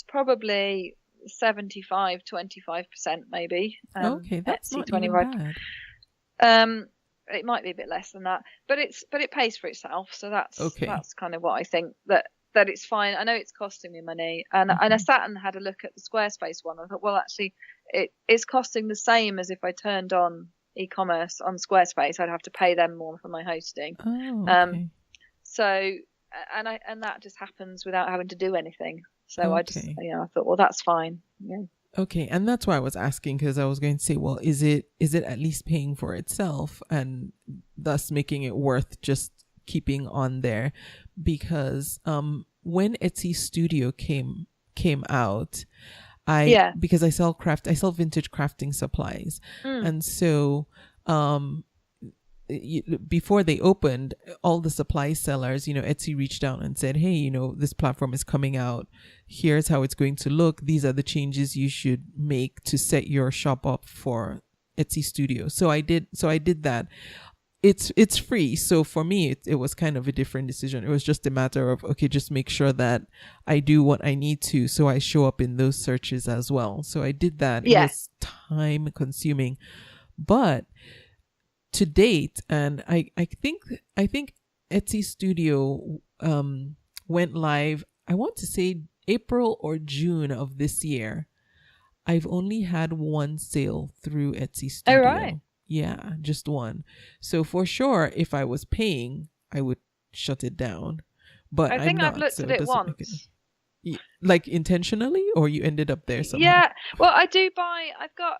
probably 75-25% maybe. Okay, that's Etsy, not 25. even bad. It might be a bit less than that, but it pays for itself. So that's kind of what I think, that it's fine. I know it's costing me money, and I sat and had a look at the Squarespace one. I thought, well, actually, it is costing the same as if I turned on e-commerce on Squarespace. I'd have to pay them more for my hosting. Oh, okay. So and that just happens without having to do anything. So I thought, well, that's fine. Yeah. Okay, and that's why I was asking, because I was going to say, well, is it at least paying for itself and thus making it worth just keeping on there? Because when Etsy Studio came out, because I sell vintage crafting supplies, and so before they opened, all the supply sellers, Etsy reached out and said, hey, this platform is coming out. Here's how it's going to look. These are the changes you should make to set your shop up for Etsy Studio. So I did that. It's free. So for me, it was kind of a different decision. It was just a matter of, okay, just make sure that I do what I need to, so I show up in those searches as well. So I did that. Yeah. It was time consuming, but to date, and I think Etsy Studio went live, I want to say April or June of this year. I've only had one sale through Etsy Studio. Oh, right. Yeah, just one. So for sure, if I was paying, I would shut it down. But I think I've looked at it once. Like intentionally, or you ended up there somehow? Yeah, well, I do buy. I've got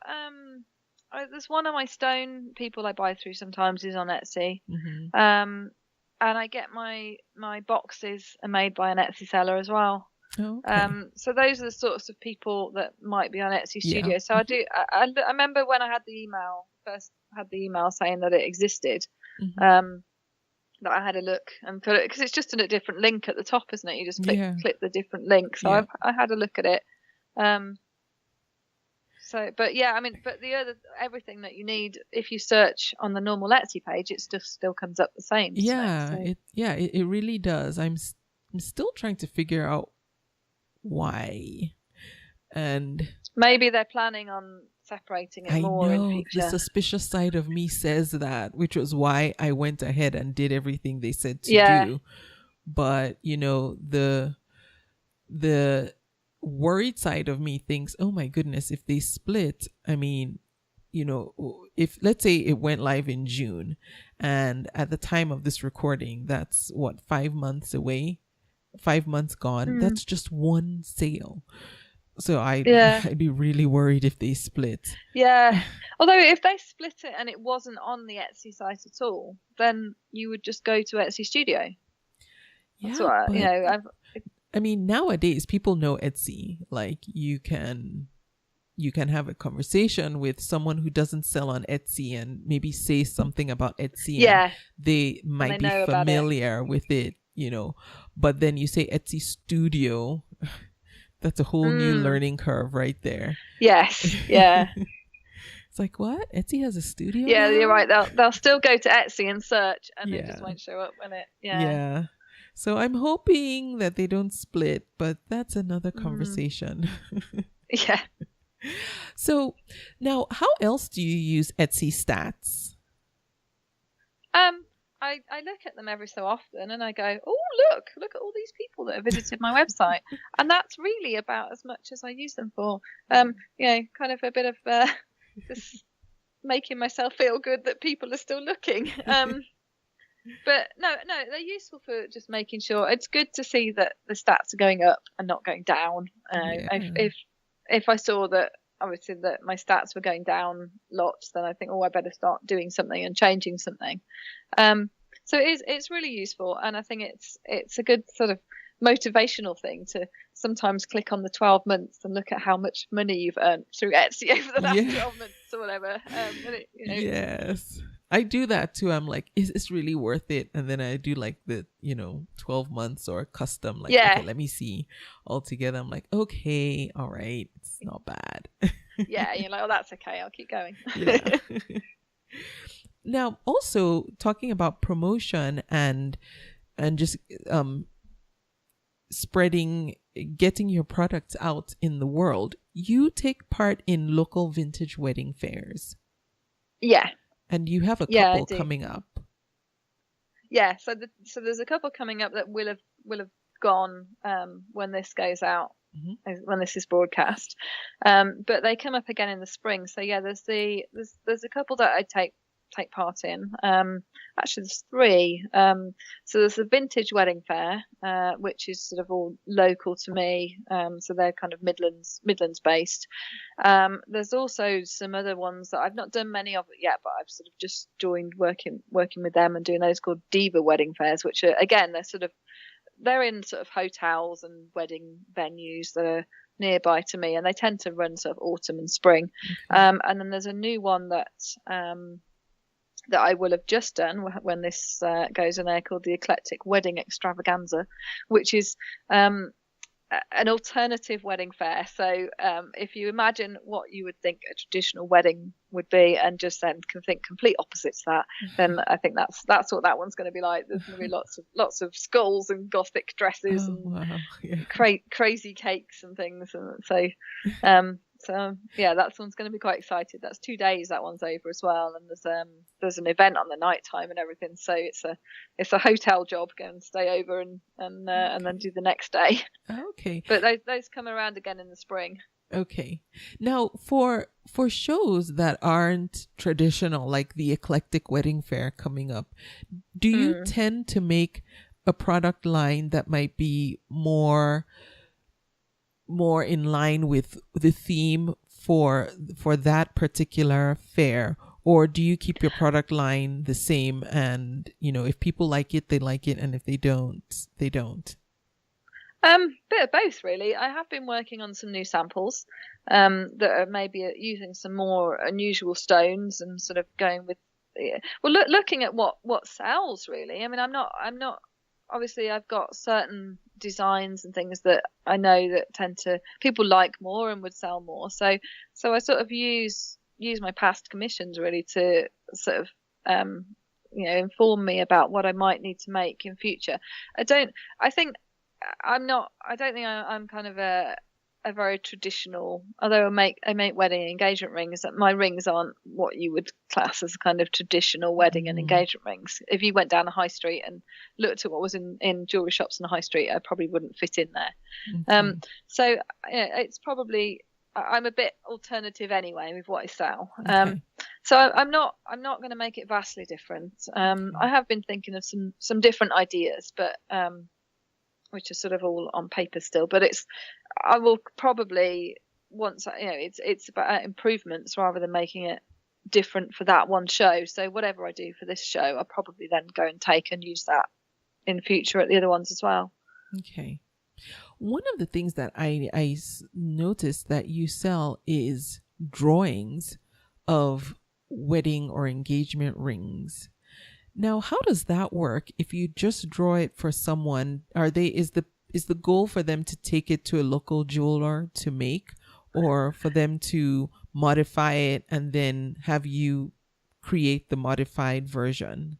there's one of my stone people I buy through sometimes is on Etsy. And I get my boxes are made by an Etsy seller as well. Oh, okay. So those are the sorts of people that might be on Etsy Studio. Yeah. So I do. I remember when I had first had the email saying that it existed. That I had a look and put it, because it's just a different link at the top, isn't it? You just click the different link. So I had a look at it. So, but yeah, I mean, but the other, everything that you need, if you search on the normal Etsy page, it just still comes up the same. Yeah, it really does. I'm still trying to figure out why, and maybe they're planning on separating it more in future. The suspicious side of me says that, which was why I went ahead and did everything they said to do. But the worried side of me thinks, oh my goodness, if they split, I mean, if let's say it went live in June, and at the time of this recording, that's what, 5 months away, 5 months gone. That's just one sale. So I'd be really worried if they split. Yeah. Although if they split it and it wasn't on the Etsy site at all, then you would just go to Etsy Studio. Yeah. That's what, I mean, nowadays people know Etsy. Like you can have a conversation with someone who doesn't sell on Etsy and maybe say something about Etsy. Yeah. And they might be familiar with it, but then you say Etsy Studio. That's a whole new learning curve right there. Yes. Yeah. It's like, what? Etsy has a studio? Yeah, now? You're right. They'll still go to Etsy and search, and it just won't show up in it. Yeah. Yeah. So I'm hoping that they don't split, but that's another conversation. Yeah. So now, how else do you use Etsy stats? I look at them every so often and I go, oh, look at all these people that have visited my website. And that's really about as much as I use them for. Kind of a bit of just making myself feel good that people are still looking. But no, they're useful for just making sure. It's good to see that the stats are going up and not going down. If I saw that obviously that my stats were going down lots, then I think, I better start doing something and changing something. So it's really useful, and I think it's a good sort of motivational thing to sometimes click on the 12 months and look at how much money you've earned through Etsy over the last 12 months or whatever. Yes, I do that too. I'm like, is this really worth it? And then I do like the 12 months or custom, like, okay, let me see all together. I'm like, okay, all right, it's not bad. Yeah, you're like, that's okay, I'll keep going. Yeah. Now, also talking about promotion and just spreading, getting your products out in the world, you take part in local vintage wedding fairs. Yeah. And you have a couple coming up. Yeah, so there's a couple coming up that will have gone when this goes out, when this is broadcast. But they come up again in the spring. So yeah, there's a couple that I take part in. Actually, there's 3. So there's the vintage wedding fair, which is sort of all local to me. So they're kind of Midlands based. There's also some other ones that I've not done many of it yet, but I've sort of just joined working with them and doing those called Diva wedding fairs, which are, again, they're in sort of hotels and wedding venues that are nearby to me, and they tend to run sort of autumn and spring. And then there's a new one that I will have just done when this goes in there, called the Eclectic Wedding Extravaganza, which is an alternative wedding fair. So if you imagine what you would think a traditional wedding would be, and just then can think complete opposite to that, then I think that's what that one's going to be like. There's going to be lots of skulls and gothic dresses crazy cakes and things, and so yeah, that one's going to be quite excited. That's 2 days that one's over as well, and there's an event on the night time and everything. So it's a hotel job, go and stay over and then do the next day. Okay. But those come around again in the spring. Okay. Now for shows that aren't traditional, like the Eclectic Wedding Fair coming up, do you tend to make a product line that might be more in line with the theme for that particular fair, or do you keep your product line the same, and if people like it, they like it, and if they don't, they don't? Bit of both, really. I have been working on some new samples that are maybe using some more unusual stones and sort of going with looking at what sells, really. I mean, I'm not obviously, I've got certain designs and things that I know that people like more and would sell more. So I sort of use my past commissions really to sort of inform me about what I might need to make in future. I don't think I'm kind of a very traditional, although I make wedding and engagement rings, that my rings aren't what you would class as kind of traditional wedding and engagement rings. If you went down the high street and looked at what was in jewelry shops in the high street, I probably wouldn't fit in there. So it's probably, I'm a bit alternative anyway with what I sell. So I'm not going to make it vastly different. I have been thinking of some different ideas, but which are sort of all on paper still, but I will probably, once it's about improvements rather than making it different for that one show. So whatever I do for this show, I'll probably then go and take and use that in future at the other ones as well. Okay. One of the things that I noticed that you sell is drawings of wedding or engagement rings. Now, how does that work? If you just draw it for someone, is the goal for them to take it to a local jeweler to make, or for them to modify it and then have you create the modified version?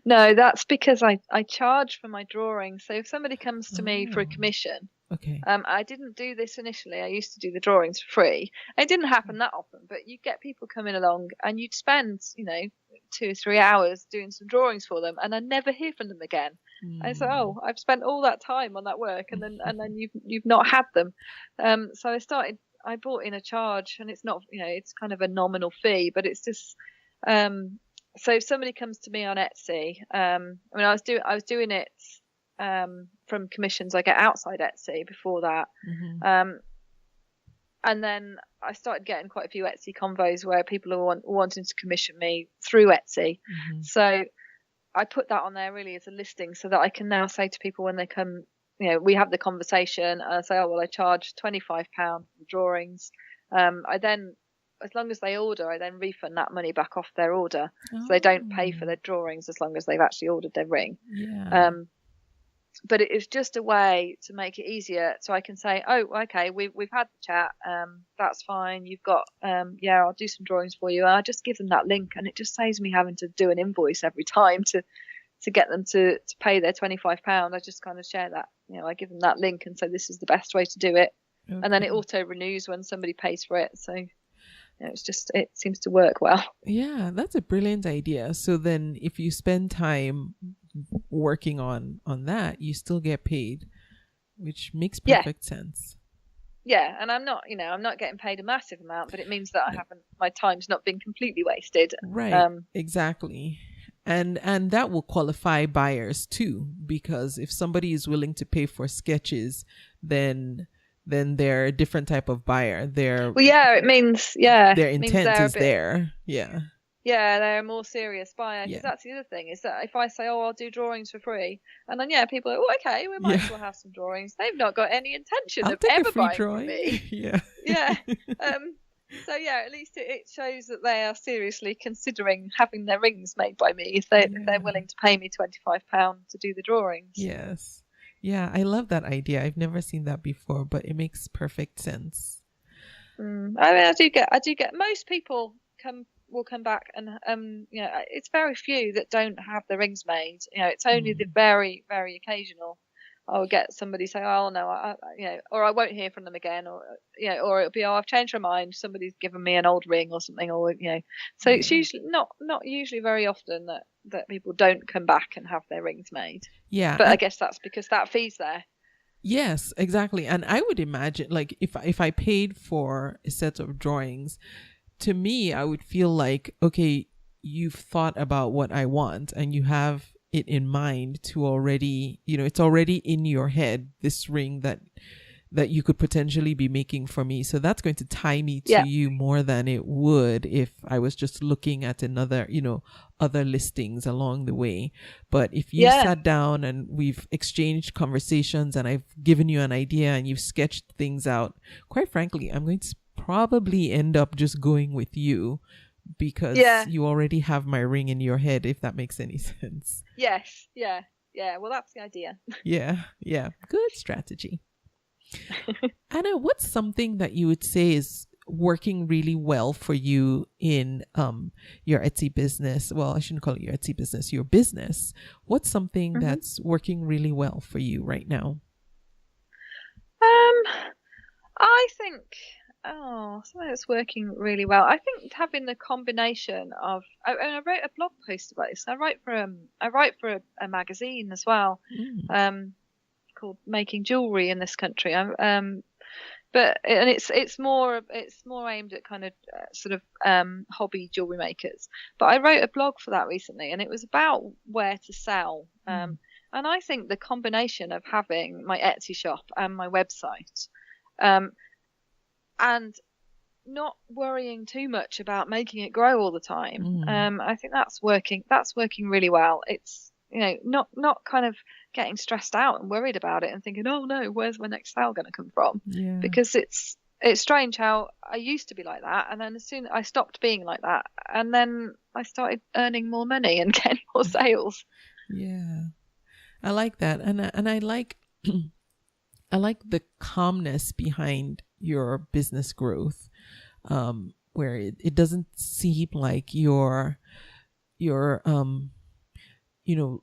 No, that's because I charge for my drawings. So if somebody comes to me for a commission, okay. I didn't do this initially. I used to do the drawings for free. It didn't happen that often, but you get people coming along and you'd spend, 2 or 3 hours doing some drawings for them, and I never hear from them again. I said, I've spent all that time on that work, and then you've not had them. So I brought in a charge, and it's not, it's kind of a nominal fee, but it's just, so if somebody comes to me on Etsy, I was doing it from commissions I get outside Etsy before that. And then I started getting quite a few Etsy convos where people are wanting to commission me through Etsy. Mm-hmm. So I put that on there really as a listing so that I can now say to people when they come, we have the conversation, and I say, oh, well, I charge £25 for drawings. I then, as long as they order, I then refund that money back off their order. Oh. So they don't pay for their drawings as long as they've actually ordered their ring. Yeah. But it is just a way to make it easier, so I can say, oh, okay, we've had the chat, that's fine, you've got I'll do some drawings for you, and I just give them that link, and it just saves me having to do an invoice every time to get them to pay their £25. I just kind of share that, I give them that link and say this is the best way to do it. Okay. And then it auto renews when somebody pays for it, so it seems to work well. Yeah, that's a brilliant idea. So then if you spend time working on that, you still get paid, which makes perfect sense. Yeah, and I'm not getting paid a massive amount, but it means that my time's not been completely wasted. Right. Exactly. And that will qualify buyers too, because if somebody is willing to pay for sketches, then they're a different type of buyer. It means their intent is there. Yeah. Yeah, they're a more serious buyer. Because that's the other thing, is that if I say, oh, I'll do drawings for free, and then people are like, oh, okay, we might as well have some drawings. They've not got any intention of ever buying from me. Yeah. Yeah. So at least it shows that they are seriously considering having their rings made by me if they're willing to pay me £25 to do the drawings. Yes. Yeah, I love that idea. I've never seen that before, but it makes perfect sense. I do get most people will come back, and it's very few that don't have the rings made. It's only the very, very occasional. I will get somebody say, oh no, or I won't hear from them again, or it'll be, oh, I've changed my mind, somebody's given me an old ring or something, or so it's usually not usually very often that people don't come back and have their rings made. Yeah, but I guess that's because that fee's there. Yes, exactly. And I would imagine, like, if I paid for a set of drawings, to me, I would feel like, okay, you've thought about what I want and you have it in mind to already, it's already in your head, this ring that you could potentially be making for me. So that's going to tie me to you more than it would if I was just looking at another, other listings along the way. But if you sat down and we've exchanged conversations and I've given you an idea and you've sketched things out, quite frankly, I'm going to probably end up just going with you because you already have my ring in your head, if that makes any sense. Yes. Yeah. Well, that's the idea. Yeah. Good strategy. Anna, what's something that you would say is working really well for you in your Etsy business? Well, I shouldn't call it your Etsy business, your business. What's something that's working really well for you right now? I think something that's working really well. I think having the combination of, I wrote a blog post about this. I write for a magazine as well, called Making Jewellery in this country. But it's more aimed at kind of sort of hobby jewellery makers. But I wrote a blog for that recently, and it was about where to sell. And I think the combination of having my Etsy shop and my website, and not worrying too much about making it grow all the time. I think that's working really well. It's, not kind of getting stressed out and worried about it and thinking, oh no, where's my next sale going to come from? Yeah. Because it's strange how I used to be like that, and then as soon as I stopped being like that, and then I started earning more money and getting more sales. Yeah, I like that, and I like I like the calmness behind your business growth, where it doesn't seem like you're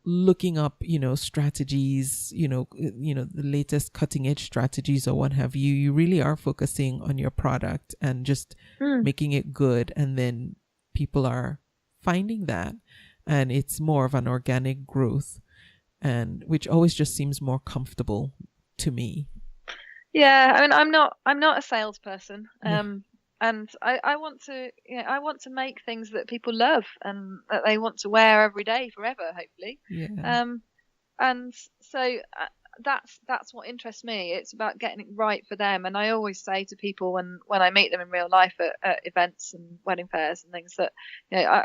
looking up, strategies, the latest cutting edge strategies or what have you. You really are focusing on your product and just making it good. And then people are finding that, and it's more of an organic growth, and which always just seems more comfortable to me. Yeah. I mean, I'm not a salesperson. And I want to make things that people love and that they want to wear every day forever, hopefully. Yeah. And so that's what interests me. It's about getting it right for them. And I always say to people when I meet them in real life at events and wedding fairs and things that, you know,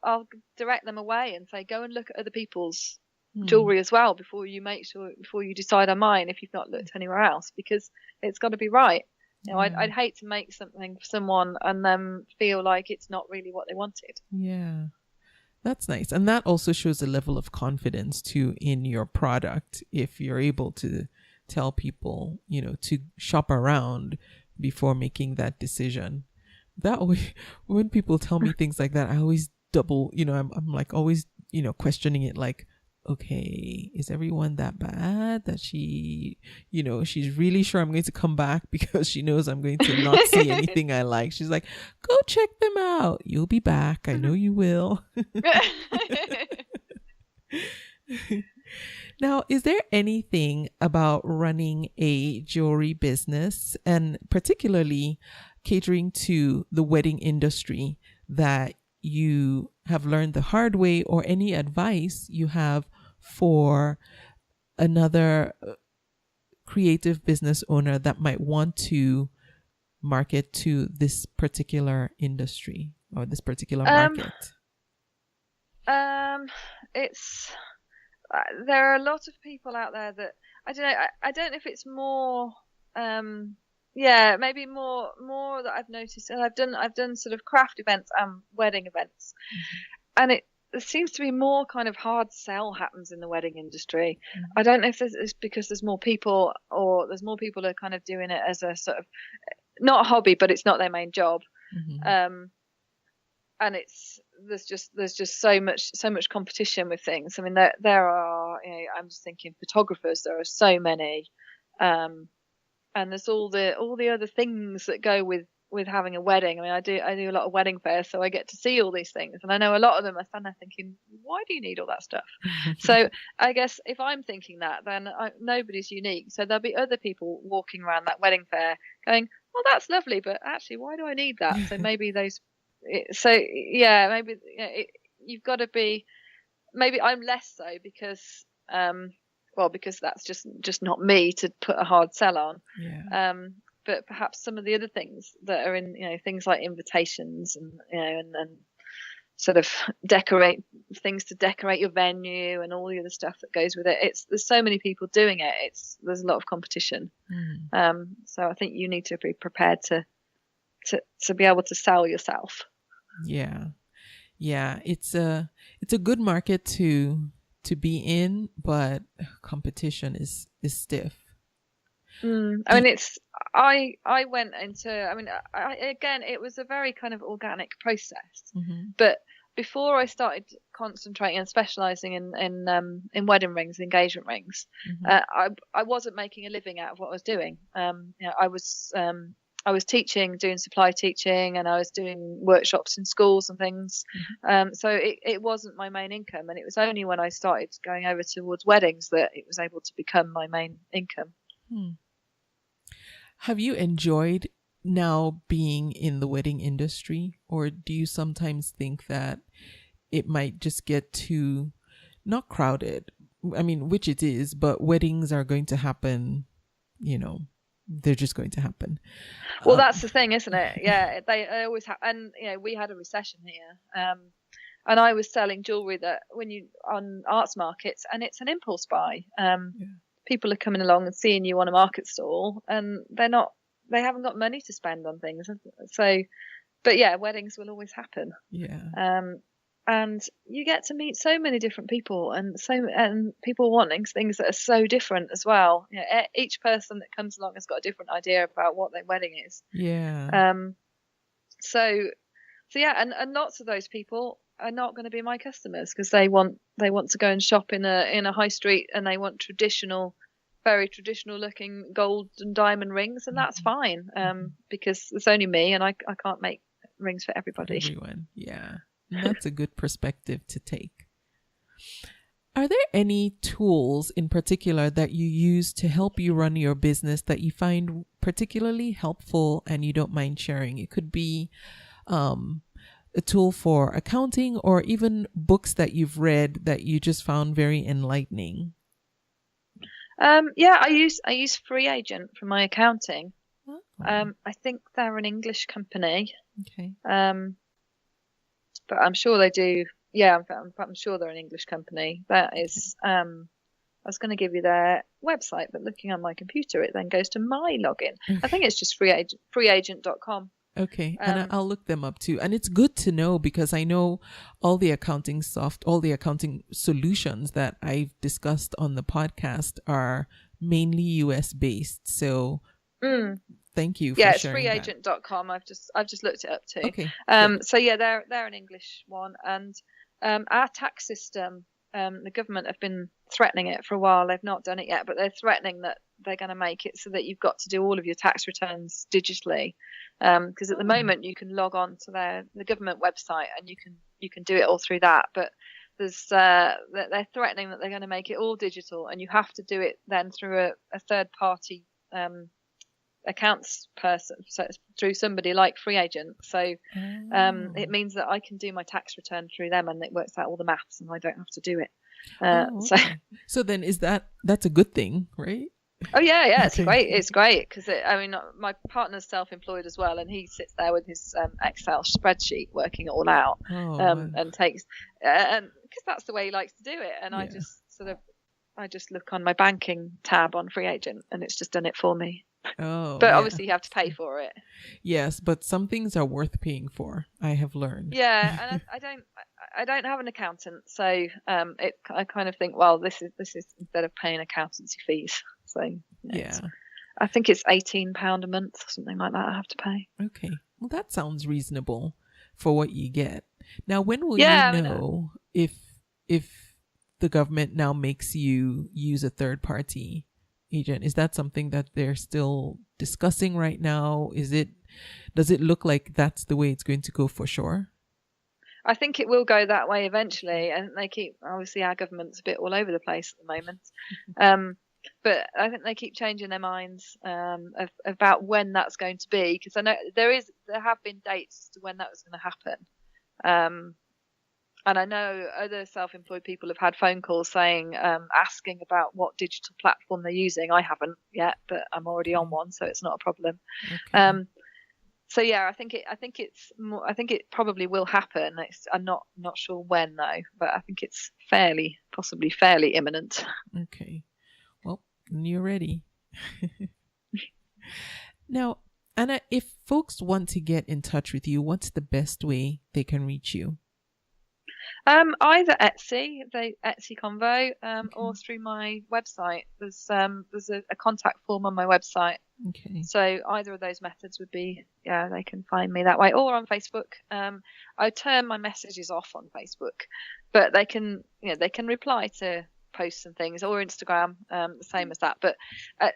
I'll direct them away and say, go and look at other people's jewelry as well before you decide on mine if you've not looked anywhere else, because it's got to be right. You know, I'd hate to make something for someone and then feel like it's not really what they wanted. Yeah. That's nice. And that also shows a level of confidence too in your product. If you're able to tell people, you know, to shop around before making that decision. That way, when people tell me things like that, I always double, you know, I'm like always, you know, questioning it like, okay, is everyone that bad that she, you know, she's really sure I'm going to come back because she knows I'm going to not see anything I like. She's like, go check them out. You'll be back. I know you will. Now, is there anything about running a jewelry business and particularly catering to the wedding industry that you have learned the hard way, or any advice you have for another creative business owner that might want to market to this particular industry or this particular market? It's there are a lot of people out there that I don't know. I don't know if it's more maybe more that I've noticed, and I've done sort of craft events and wedding events, and there seems to be more kind of hard sell happens in the wedding industry. I don't know if it's because there's more people, or there's more people who are kind of doing it as a sort of not a hobby, but it's not their main job. And there's just so much competition with things. I mean, there are, you know, I'm just thinking photographers. There are so many. And there's all the other things that go with having a wedding. I mean, I do a lot of wedding fairs, so I get to see all these things, and I know a lot of them. I stand there thinking, why do you need all that stuff? So I guess if I'm thinking that, then nobody's unique. So there'll be other people walking around that wedding fair going, well, that's lovely, but actually, why do I need that? So maybe you've got to be. Maybe I'm less so because. Because that's just not me to put a hard sell on. But perhaps some of the other things that are in, you know, things like invitations and, you know, and sort of decorate your venue and all the other stuff that goes with it. There's so many people doing it. There's a lot of competition. So I think you need to be prepared to be able to sell yourself. Yeah. It's a good market to be in, but competition is stiff. I mean, I went into, again, it was a very kind of organic process, but before I started concentrating and specializing in wedding rings, engagement rings, I wasn't making a living out of what I was doing. You know, I was teaching, doing supply teaching, and I was doing workshops in schools and things. So it wasn't my main income. And it was only when I started going over towards weddings that it was able to become my main income. Have you enjoyed now being in the wedding industry, or do you sometimes think that it might just get too, not crowded? I mean, which it is, but weddings are going to happen, you know. They're just going to happen. Well, that's the thing, isn't it? Yeah, they always have. And, you know, we had a recession here. And I was selling jewellery that on arts markets, and it's an impulse buy. People are coming along and seeing you on a market stall, and they haven't got money to spend on things. So, but yeah, weddings will always happen. And you get to meet so many different people, and people wanting things that are so different as well. You know, each person that comes along has got a different idea about what their wedding is. So yeah, and lots of those people are not going to be my customers because they want to go and shop in a high street, and they want very traditional looking gold and diamond rings, and that's fine. Because it's only me, and I can't make rings for everybody. Everyone, yeah. That's a good perspective to take. Are there any tools in particular that you use to help you run your business that you find particularly helpful and you don't mind sharing? It could be a tool for accounting, or even books that you've read that you just found very enlightening. Yeah, I use Free Agent for my accounting. Oh, I think they're an English company. okay. But I'm sure they do. Yeah, I'm sure they're an English company. That is, I was going to give you their website, but looking on my computer, it then goes to my login. I think it's just freeagent.com. Okay, and I'll look them up too. And it's good to know because I know all the accounting solutions that I've discussed on the podcast are mainly US based. So thank you for yeah, it's sharing freeagent.com. I've just looked it up too. Okay. So yeah, they're an English one, and our tax system, the government have been threatening it for a while. They've not done it yet, but they're threatening that they're going to make it so that you've got to do all of your tax returns digitally. Because at the moment you can log on to the government website and you can do it all through that, but there's they're threatening that they're going to make it all digital, and you have to do it then through a third party accounts person, so it's through somebody like Free Agent. So it means that I can do my tax return through them, and it works out all the maths, and I don't have to do it. So then that's a good thing, right? Oh yeah, it's great because my partner's self-employed as well, and he sits there with his Excel spreadsheet working it all out, and takes and because that's the way he likes to do it, and I just look on my banking tab on Free Agent, and it's just done it for me. But obviously you have to pay for it. Yes, but some things are worth paying for, I have learned. Yeah, and I don't have an accountant, so I kind of think, well, this is instead of paying accountancy fees. So yeah, I think it's £18 a month or something like that I have to pay. Okay, well that sounds reasonable for what you get. Now, when will you know if the government now makes you use a third party agent? Is that something that they're still discussing right now? Does it look like that's the way it's going to go for sure? I think it will go that way eventually, and obviously our government's a bit all over the place at the moment. But I think they keep changing their minds about when that's going to be, because I know there have been dates as to when that was going to happen. And I know other self-employed people have had phone calls saying, asking about what digital platform they're using. I haven't yet, but I'm already on one, so it's not a problem. Okay. So yeah, I think it probably will happen. I'm not sure when though, but I think it's possibly fairly imminent. Okay. Well, you're ready. Now, Anna, if folks want to get in touch with you, what's the best way they can reach you? Either Etsy Convo, or through my website. There's a contact form on my website. Okay. So either of those methods would be, they can find me that way, or on Facebook. I turn my messages off on Facebook, but they can reply to posts and things, or Instagram, the same as that. But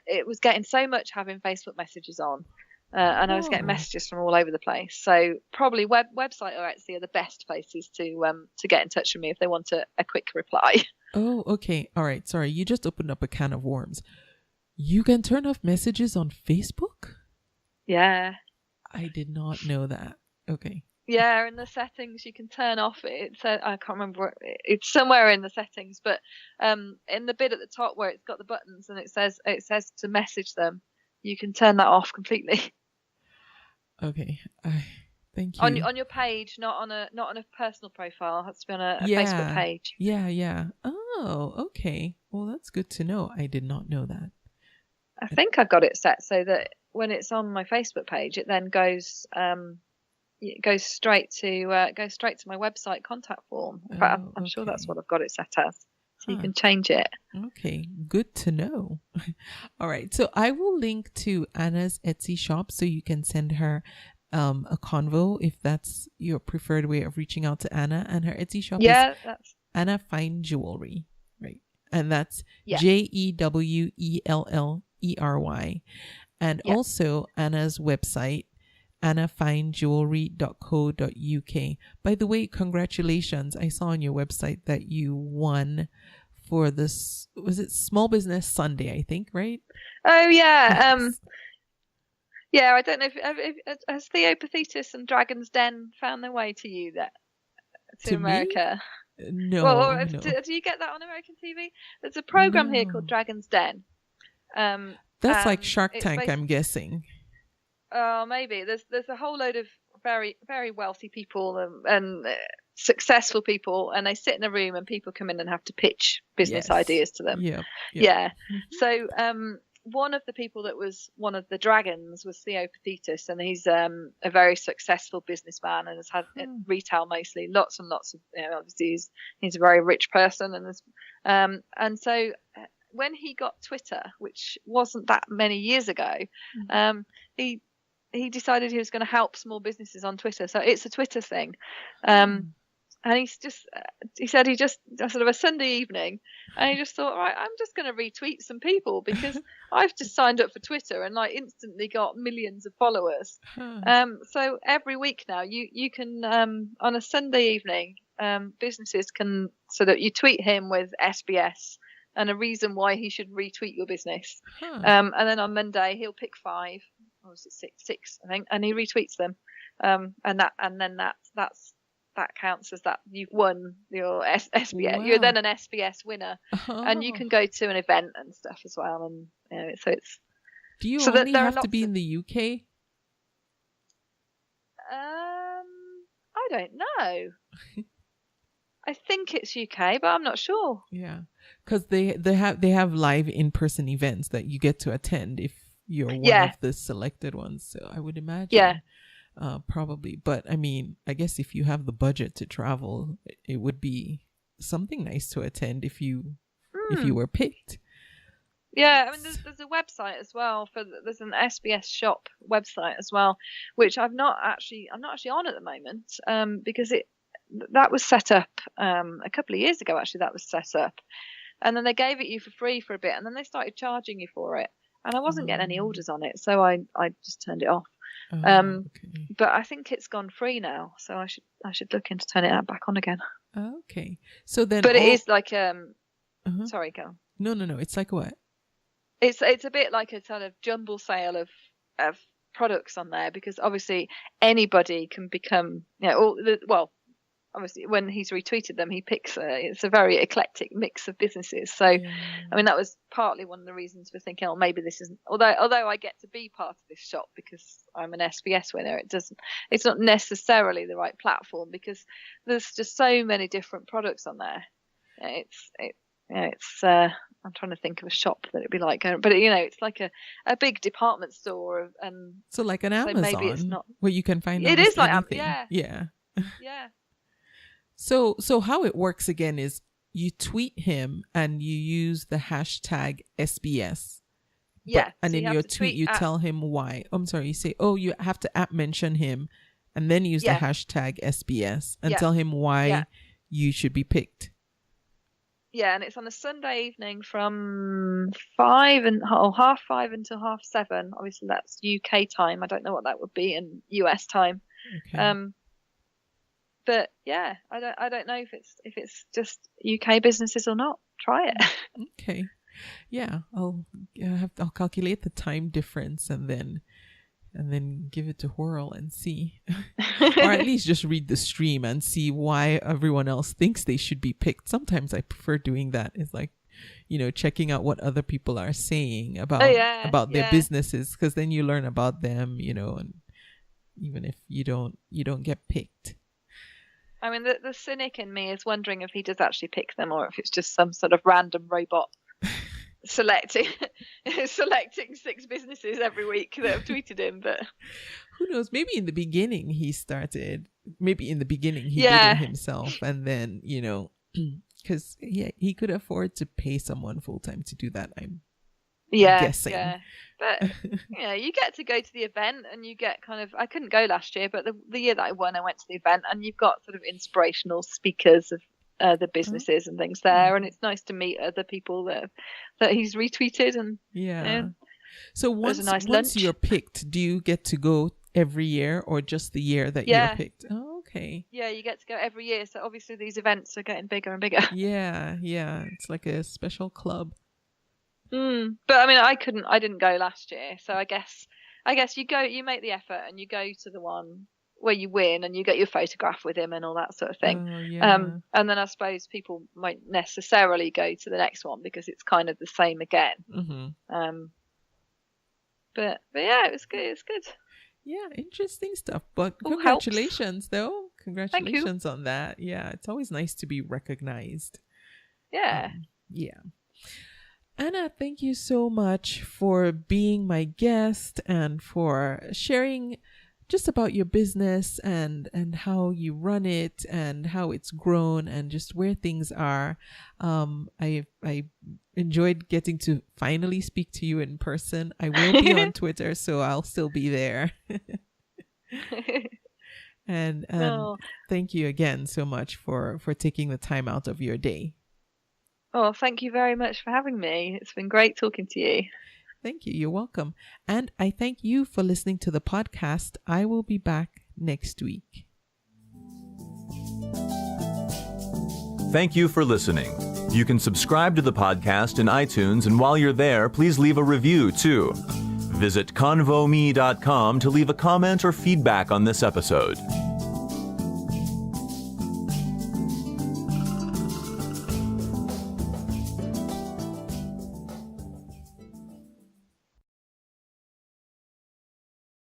it was getting so much having Facebook messages on. And I was getting messages from all over the place. So probably website or Etsy are the best places to get in touch with me if they want a quick reply. Oh, okay. All right. Sorry, you just opened up a can of worms. You can turn off messages on Facebook? Yeah. I did not know that. Okay. Yeah, in the settings you can turn off it. I can't remember. It's somewhere in the settings, but in the bit at the top where it's got the buttons and it says to message them, you can turn that off completely. Okay, thank you. On your page, not on a personal profile. It has to be on a Facebook page. Yeah. Oh, okay. Well, that's good to know. I did not know that. I think I've got it set so that when it's on my Facebook page, it then goes straight to my website contact form. In fact, I'm sure that's what I've got it set as. So you can change it. Okay, good to know. All right, so I will link to Anna's Etsy shop so you can send her a convo if that's your preferred way of reaching out to Anna. And her Etsy shop is that's Anna Fine Jewellery, right? And that's JEWELLERY. And also Anna's website, annafinejewellery.co.uk. By the way, congratulations. I saw on your website that you won for this, was it Small Business Sunday, I think, right? Oh, yeah. Yeah, I don't know if has Theopathetus and Dragon's Den found their way to you to America? Me? No. Well, do you get that on American TV? There's a program here called Dragon's Den. That's like Shark it's Tank, I'm guessing. Maybe there's a whole load of very, very wealthy people and successful people, and they sit in a room and people come in and have to pitch business ideas to them. Yep. Yeah. So one of the people that was one of the dragons was Theo Petitus, and he's a very successful businessman and has had retail mostly, lots and lots of, obviously he's a very rich person, and so when he got Twitter, which wasn't that many years ago, he decided he was going to help small businesses on Twitter. So it's a Twitter thing. And he said he just sort of a Sunday evening, and he just thought, right, I'm just going to retweet some people because I've just signed up for Twitter and like instantly got millions of followers. So every week now you can, on a Sunday evening, businesses can, so that you tweet him with SBS and a reason why he should retweet your business. And then on Monday he'll pick 5, or was it six, I think, and he retweets them. And then that counts as that you've won your SBS. Wow. You're then an SBS winner, and you can go to an event and stuff as well. And so it's. Do you only have to be in the UK? I don't know. I think it's UK, but I'm not sure. Yeah, because they have live in-person events that you get to attend if you're one of the selected ones. So I would imagine. Yeah. Probably, but I mean, I guess if you have the budget to travel, it would be something nice to attend if you were picked. Yeah, I mean, there's a website as well there's an SBS shop website as well, which I'm not actually on at the moment, because that was set up a couple of years ago. Actually, that was set up, and then they gave it you for free for a bit, and then they started charging you for it, and I wasn't getting any orders on it, so I just turned it off. Okay. But I think it's gone free now, so I should look into turning it back on again. Okay. So then, but it is like sorry, go. No. It's like what? It's a bit like a sort of jumble sale of products on there, because obviously anybody can become, obviously when he's retweeted them, he picks it's a very eclectic mix of businesses. So I mean, that was partly one of the reasons for thinking, maybe this isn't, although I get to be part of this shop because I'm an SBS winner, it's not necessarily the right platform, because there's just so many different products on there. I'm trying to think of a shop that it'd be like, but it's like a big department store, and so like an Amazon, maybe it's not where you can find it is like anything. Yeah. So how it works again is you tweet him and you use the hashtag SBS. Yeah. And in your tweet you tell him why. I'm sorry, you say, you have to mention him and then use the hashtag SBS and tell him why you should be picked. Yeah, and it's on a Sunday evening from 5 and half 5 until 7:30. Obviously that's UK time. I don't know what that would be in US time. Okay. But yeah, I don't know if it's just UK businesses or not. Try it. Okay. Yeah, I'll calculate the time difference and then give it to whirl and see, or at least just read the stream and see why everyone else thinks they should be picked. Sometimes I prefer doing that. It's like, checking out what other people are saying about their businesses, because then you learn about them, and even if you don't get picked. I mean, the cynic in me is wondering if he does actually pick them, or if it's just some sort of random robot selecting 6 businesses every week that have tweeted him. But who knows? Maybe in the beginning he did it himself, and then because he could afford to pay someone full time to do that. I'm guessing. Yeah. But you get to go to the event, and you get I couldn't go last year, but the year that I won, I went to the event, and you've got sort of inspirational speakers of the businesses and things there, and it's nice to meet other people that he's retweeted. And so once you're picked, do you get to go every year, or just the year that you're picked? Oh, okay. Yeah, you get to go every year. So obviously these events are getting bigger and bigger. Yeah, it's like a special club. But I mean, I didn't go last year, so I guess you make the effort and you go to the one where you win and you get your photograph with him and all that sort of thing. Oh, yeah. And then I suppose people might necessarily go to the next one because it's kind of the same again. Mm-hmm. But yeah, it was good. It's good. Yeah, interesting stuff. But All congratulations, though. Thank you. Congratulations on that. Yeah, it's always nice to be recognized. Yeah. Yeah. Anna, thank you so much for being my guest and for sharing just about your business and how you run it and how it's grown and just where things are. I enjoyed getting to finally speak to you in person. I will be on Twitter, so I'll still be there. and thank you again so much for taking the time out of your day. Oh, thank you very much for having me. It's been great talking to you. Thank you. You're welcome. And I thank you for listening to the podcast. I will be back next week. Thank you for listening. You can subscribe to the podcast in iTunes, and while you're there, please leave a review too. Visit convome.com to leave a comment or feedback on this episode.